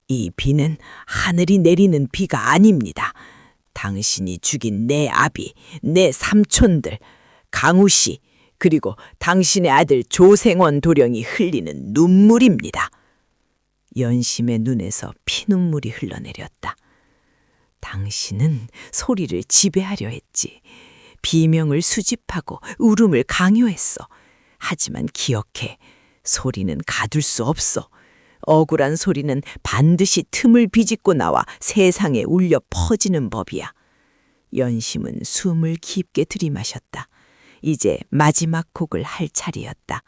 이 비는 하늘이 내리는 비가 아닙니다. 당신이 죽인 내 아비, 내 삼촌들, 강우 씨, 그리고 당신의 아들 조생원 도령이 흘리는 눈물입니다. 연심의 눈에서 피눈물이 흘러내렸다. 당신은 소리를 지배하려 했지. 비명을 수집하고 울음을 강요했어. 하지만 기억해. 소리는 가둘 수 없어. 억울한 소리는 반드시 틈을 비집고 나와 세상에 울려 퍼지는 법이야. 연심은 숨을 깊게 들이마셨다. 이제 마지막 곡을 할 차례였다.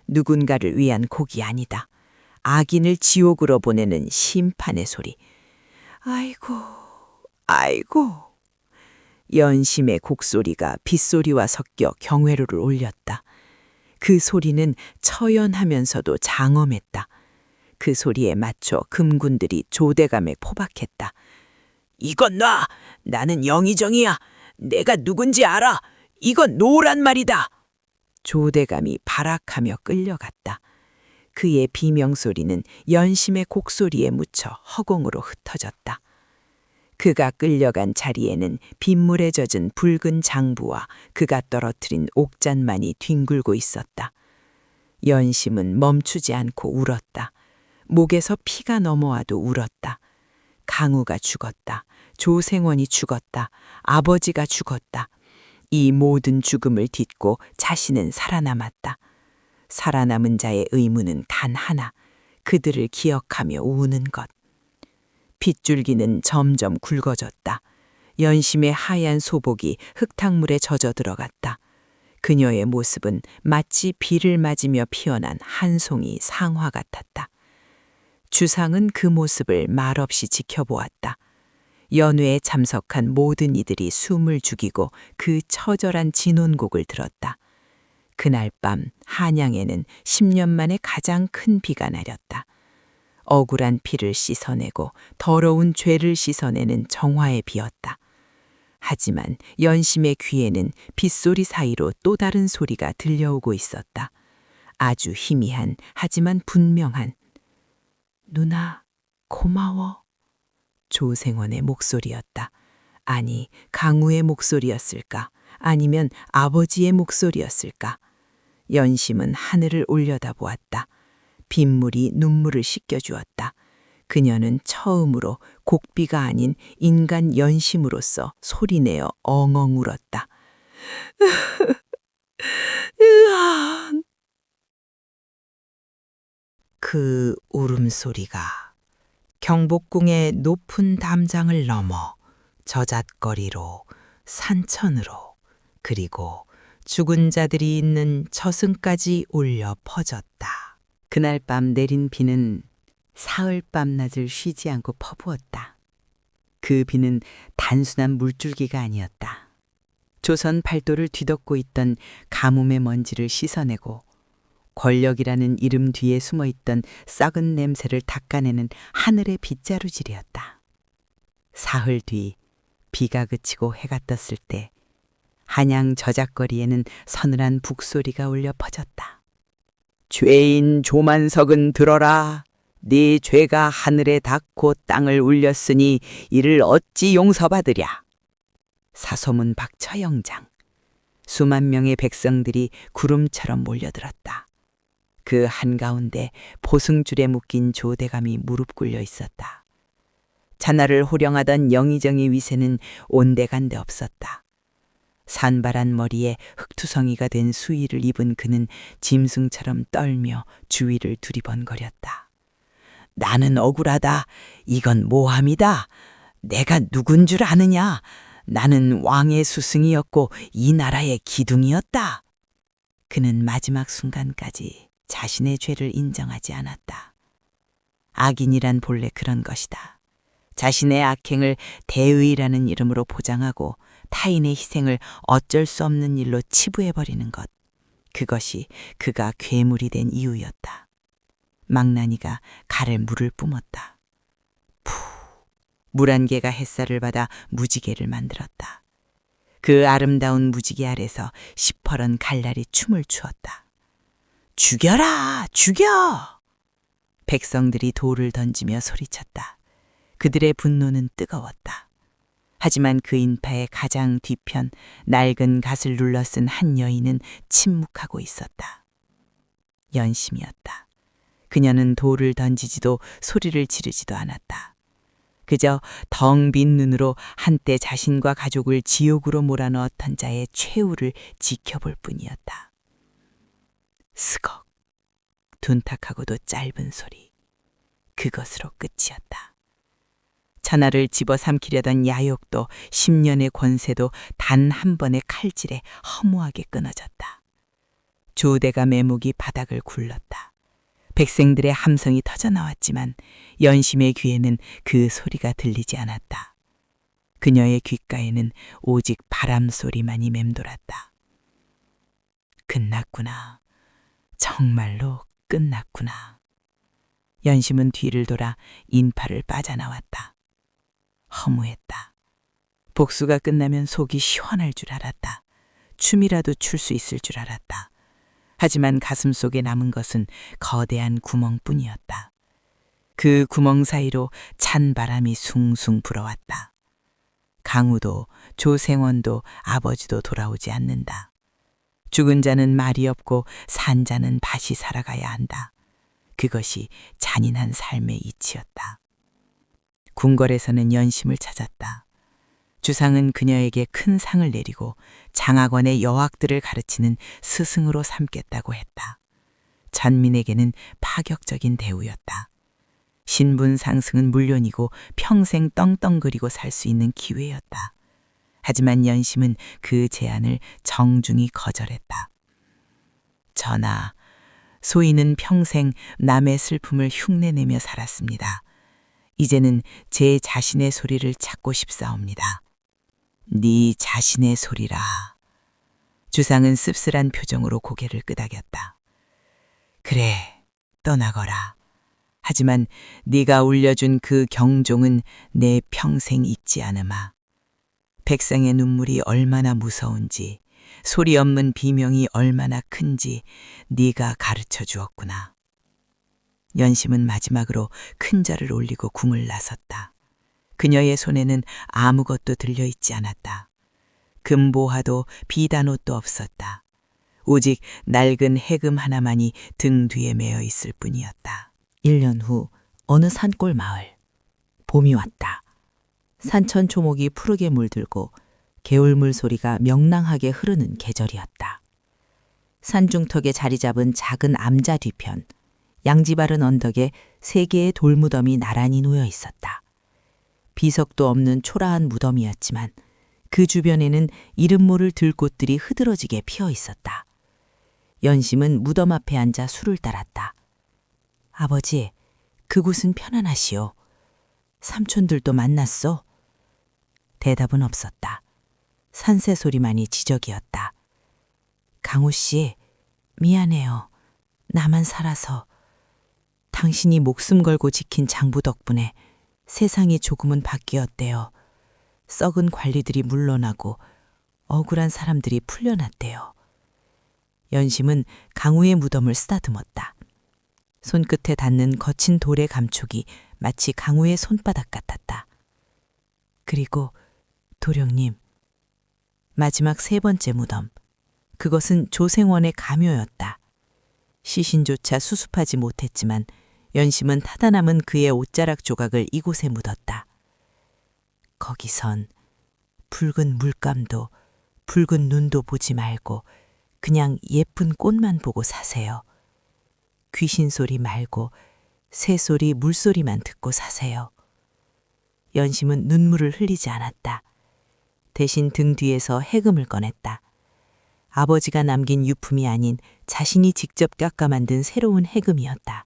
누군가를 위한 곡이 아니다. 악인을 지옥으로 보내는 심판의 소리. 아이고, 아이고. 연심의 곡소리가 빗소리와 섞여 경회로를 올렸다. 그 소리는 처연하면서도 장엄했다. 그 소리에 맞춰 금군들이 조대감에 포박했다. 이건 놔! 나는 영의정이야! 내가 누군지 알아! 이건 놓으란 말이다! 조대감이 발악하며 끌려갔다. 그의 비명소리는 연심의 곡소리에 묻혀 허공으로 흩어졌다. 그가 끌려간 자리에는 빗물에 젖은 붉은 장부와 그가 떨어뜨린 옥잔만이 뒹굴고 있었다. 연심은 멈추지 않고 울었다. 목에서 피가 넘어와도 울었다. 강우가 죽었다. 조생원이 죽었다. 아버지가 죽었다. 이 모든 죽음을 딛고 자신은 살아남았다. 살아남은 자의 의무는 단 하나, 그들을 기억하며 우는 것. 빗줄기는 점점 굵어졌다. 연심의 하얀 소복이 흙탕물에 젖어 들어갔다. 그녀의 모습은 마치 비를 맞으며 피어난 한 송이 상화 같았다. 주상은 그 모습을 말없이 지켜보았다. 연회에 참석한 모든 이들이 숨을 죽이고 그 처절한 진혼곡을 들었다. 그날 밤 한양에는 10년 만에 가장 큰 비가 내렸다. 억울한 피를 씻어내고 더러운 죄를 씻어내는 정화의 비였다. 하지만 연심의 귀에는 빗소리 사이로 또 다른 소리가 들려오고 있었다. 아주 희미한 하지만 분명한 누나 고마워. 조생원의 목소리였다. 아니 강우의 목소리였을까? 아니면 아버지의 목소리였을까? 연심은 하늘을 올려다보았다. 빗물이 눈물을 씻겨주었다. 그녀는 처음으로 곡비가 아닌 인간 연심으로서 소리내어 엉엉 울었다. 그 울음소리가 경복궁의 높은 담장을 넘어 저잣거리로 산천으로 그리고 죽은 자들이 있는 저승까지 울려 퍼졌다. 그날 밤 내린 비는 사흘 밤낮을 쉬지 않고 퍼부었다. 그 비는 단순한 물줄기가 아니었다. 조선 팔도를 뒤덮고 있던 가뭄의 먼지를 씻어내고 권력이라는 이름 뒤에 숨어있던 썩은 냄새를 닦아내는 하늘의 빗자루질이었다. 사흘 뒤 비가 그치고 해가 떴을 때 한양 저잣거리에는 서늘한 북소리가 울려 퍼졌다. 죄인 조만석은 들어라. 네 죄가 하늘에 닿고 땅을 울렸으니 이를 어찌 용서받으랴. 사소문 박처영장. 수만 명의 백성들이 구름처럼 몰려들었다. 그 한가운데 보승줄에 묶인 조대감이 무릎 꿇려 있었다. 자나를 호령하던 영의정의 위세는 온데간데 없었다. 산발한 머리에 흙투성이가 된 수의를 입은 그는 짐승처럼 떨며 주위를 두리번거렸다. 나는 억울하다. 이건 모함이다. 내가 누군 줄 아느냐. 나는 왕의 스승이었고 이 나라의 기둥이었다. 그는 마지막 순간까지 자신의 죄를 인정하지 않았다. 악인이란 본래 그런 것이다. 자신의 악행을 대의라는 이름으로 포장하고 타인의 희생을 어쩔 수 없는 일로 치부해버리는 것. 그것이 그가 괴물이 된 이유였다. 망나니가 갈에 물을 뿜었다. 물 한 개가 햇살을 받아 무지개를 만들었다. 그 아름다운 무지개 아래서 시퍼런 갈날이 춤을 추었다. 죽여라! 죽여! 백성들이 돌을 던지며 소리쳤다. 그들의 분노는 뜨거웠다. 하지만 그 인파의 가장 뒤편 낡은 갓을 눌러쓴 한 여인은 침묵하고 있었다. 연심이었다. 그녀는 돌을 던지지도 소리를 지르지도 않았다. 그저 덩 빈 눈으로 한때 자신과 가족을 지옥으로 몰아넣었던 자의 최후를 지켜볼 뿐이었다. 스걱, 둔탁하고도 짧은 소리. 그것으로 끝이었다. 천하를 집어삼키려던 야욕도 10년의 권세도 단 한 번의 칼질에 허무하게 끊어졌다. 조대가 매목이 바닥을 굴렀다. 백성들의 함성이 터져나왔지만 연심의 귀에는 그 소리가 들리지 않았다. 그녀의 귓가에는 오직 바람 소리만이 맴돌았다. 끝났구나. 정말로 끝났구나. 연심은 뒤를 돌아 인파를 빠져나왔다. 허무했다. 복수가 끝나면 속이 시원할 줄 알았다. 춤이라도 출 수 있을 줄 알았다. 하지만 가슴 속에 남은 것은 거대한 구멍뿐이었다. 그 구멍 사이로 찬 바람이 숭숭 불어왔다. 강우도 조생원도 아버지도 돌아오지 않는다. 죽은 자는 말이 없고 산 자는 다시 살아가야 한다. 그것이 잔인한 삶의 이치였다. 궁궐에서는 연심을 찾았다. 주상은 그녀에게 큰 상을 내리고 장학원의 여학들을 가르치는 스승으로 삼겠다고 했다. 전민에게는 파격적인 대우였다. 신분 상승은 물론이고 평생 떵떵거리고 살 수 있는 기회였다. 하지만 연심은 그 제안을 정중히 거절했다. 전하, 소인은 평생 남의 슬픔을 흉내내며 살았습니다. 이제는 제 자신의 소리를 찾고 싶사옵니다. 네 자신의 소리라. 주상은 씁쓸한 표정으로 고개를 끄덕였다. 그래, 떠나거라. 하지만 네가 울려준 그 경종은 내 평생 잊지 않으마. 백성의 눈물이 얼마나 무서운지, 소리 없는 비명이 얼마나 큰지 네가 가르쳐 주었구나. 연심은 마지막으로 큰 절을 올리고 궁을 나섰다. 그녀의 손에는 아무것도 들려있지 않았다. 금보화도 비단옷도 없었다. 오직 낡은 해금 하나만이 등 뒤에 매어 있을 뿐이었다. 1년 후 어느 산골 마을. 봄이 왔다. 산천 초목이 푸르게 물들고 개울물 소리가 명랑하게 흐르는 계절이었다. 산중턱에 자리 잡은 작은 암자 뒤편, 양지 바른 언덕에 3개의 돌무덤이 나란히 놓여 있었다. 비석도 없는 초라한 무덤이었지만 그 주변에는 이름 모를 들꽃들이 흐드러지게 피어 있었다. 연심은 무덤 앞에 앉아 술을 따랐다. 아버지, 그곳은 편안하시오. 삼촌들도 만났소? 대답은 없었다. 산새 소리만이 지적이었다. 강우 씨, 미안해요. 나만 살아서. 당신이 목숨 걸고 지킨 장부 덕분에 세상이 조금은 바뀌었대요. 썩은 관리들이 물러나고 억울한 사람들이 풀려났대요. 연심은 강우의 무덤을 쓰다듬었다. 손끝에 닿는 거친 돌의 감촉이 마치 강우의 손바닥 같았다. 그리고 도령님, 마지막 3번째 무덤. 그것은 조생원의 가묘였다. 시신조차 수습하지 못했지만 연심은 타다 남은 그의 옷자락 조각을 이곳에 묻었다. 거기선 붉은 물감도 붉은 눈도 보지 말고 그냥 예쁜 꽃만 보고 사세요. 귀신 소리 말고 새소리, 물소리만 듣고 사세요. 연심은 눈물을 흘리지 않았다. 대신 등 뒤에서 해금을 꺼냈다. 아버지가 남긴 유품이 아닌 자신이 직접 깎아 만든 새로운 해금이었다.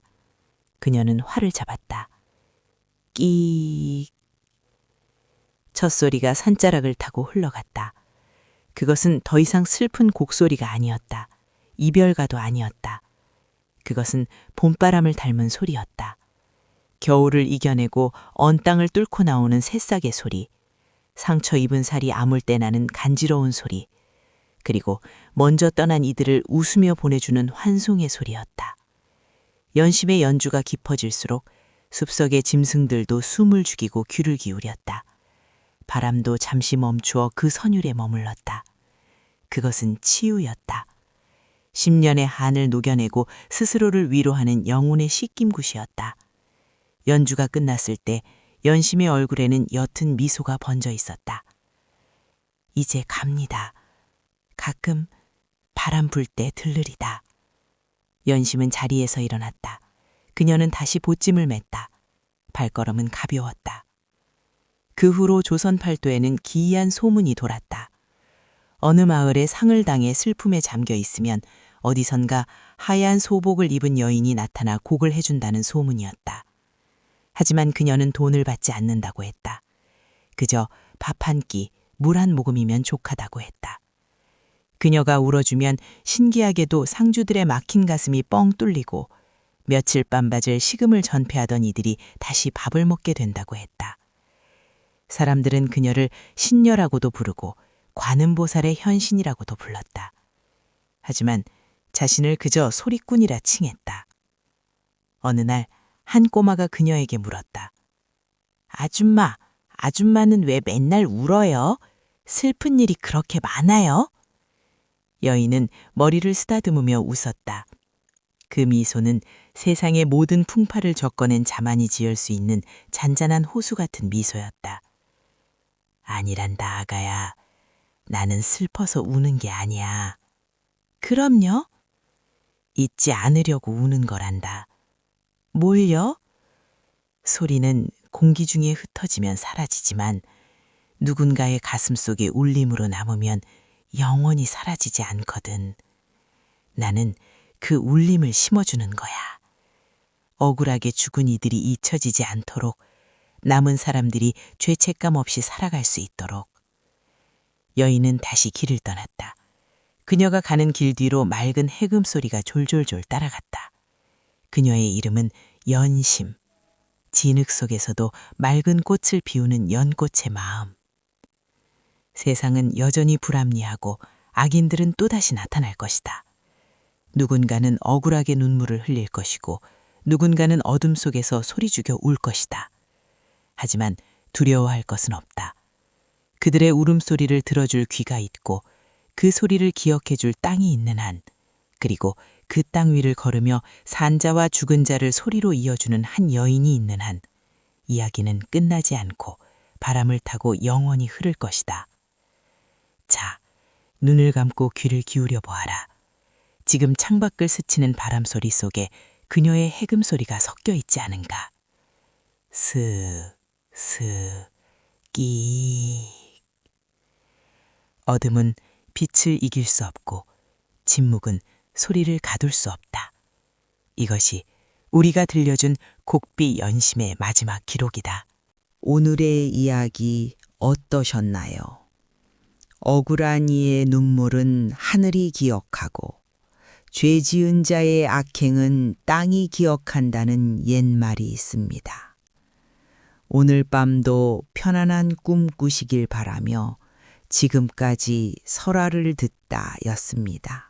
그녀는 활을 잡았다. 끼익. 첫소리가 산자락을 타고 흘러갔다. 그것은 더 이상 슬픈 곡소리가 아니었다. 이별가도 아니었다. 그것은 봄바람을 닮은 소리였다. 겨울을 이겨내고 언 땅을 뚫고 나오는 새싹의 소리. 상처 입은 살이 아물 때 나는 간지러운 소리. 그리고 먼저 떠난 이들을 웃으며 보내주는 환송의 소리였다. 연심의 연주가 깊어질수록 숲속의 짐승들도 숨을 죽이고 귀를 기울였다. 바람도 잠시 멈추어 그 선율에 머물렀다. 그것은 치유였다. 10년의 한을 녹여내고 스스로를 위로하는 영혼의 씻김굿이었다. 연주가 끝났을 때 연심의 얼굴에는 옅은 미소가 번져 있었다. 이제 갑니다. 가끔 바람 불 때 들르리다. 연심은 자리에서 일어났다. 그녀는 다시 보찜을 맸다. 발걸음은 가벼웠다. 그 후로 조선 팔도에는 기이한 소문이 돌았다. 어느 마을에 상을 당해 슬픔에 잠겨 있으면 어디선가 하얀 소복을 입은 여인이 나타나 곡을 해준다는 소문이었다. 하지만 그녀는 돈을 받지 않는다고 했다. 그저 밥 한 끼, 물 한 모금이면 족하다고 했다. 그녀가 울어주면 신기하게도 상주들의 막힌 가슴이 뻥 뚫리고 며칠 밤낮을 식음을 전폐하던 이들이 다시 밥을 먹게 된다고 했다. 사람들은 그녀를 신녀라고도 부르고 관음보살의 현신이라고도 불렀다. 하지만 자신을 그저 소리꾼이라 칭했다. 어느 날 한 꼬마가 그녀에게 물었다. 아줌마, 아줌마는 왜 맨날 울어요? 슬픈 일이 그렇게 많아요? 여인은 머리를 쓰다듬으며 웃었다. 그 미소는 세상의 모든 풍파를 적어낸 자만이 지을 수 있는 잔잔한 호수 같은 미소였다. 아니란다, 아가야. 나는 슬퍼서 우는 게 아니야. 그럼요? 잊지 않으려고 우는 거란다. 뭘요? 소리는 공기 중에 흩어지면 사라지지만 누군가의 가슴 속에 울림으로 남으면 영원히 사라지지 않거든. 나는 그 울림을 심어주는 거야. 억울하게 죽은 이들이 잊혀지지 않도록, 남은 사람들이 죄책감 없이 살아갈 수 있도록. 여인은 다시 길을 떠났다. 그녀가 가는 길 뒤로 맑은 해금 소리가 졸졸졸 따라갔다. 그녀의 이름은 연심. 진흙 속에서도 맑은 꽃을 피우는 연꽃의 마음. 세상은 여전히 불합리하고 악인들은 또다시 나타날 것이다. 누군가는 억울하게 눈물을 흘릴 것이고 누군가는 어둠 속에서 소리 죽여 울 것이다. 하지만 두려워할 것은 없다. 그들의 울음소리를 들어줄 귀가 있고 그 소리를 기억해줄 땅이 있는 한, 그리고 그 땅 위를 걸으며 산자와 죽은 자를 소리로 이어주는 한 여인이 있는 한, 이야기는 끝나지 않고 바람을 타고 영원히 흐를 것이다. 자, 눈을 감고 귀를 기울여 보아라. 지금 창밖을 스치는 바람 소리 속에 그녀의 해금 소리가 섞여 있지 않은가? 스, 끼. 어둠은 빛을 이길 수 없고 침묵은 소리를 가둘 수 없다. 이것이 우리가 들려준 곡비 연심의 마지막 기록이다. 오늘의 이야기 어떠셨나요? 억울한 이의 눈물은 하늘이 기억하고 죄 지은 자의 악행은 땅이 기억한다는 옛말이 있습니다. 오늘 밤도 편안한 꿈 꾸시길 바라며 지금까지 설화를 듣다 였습니다.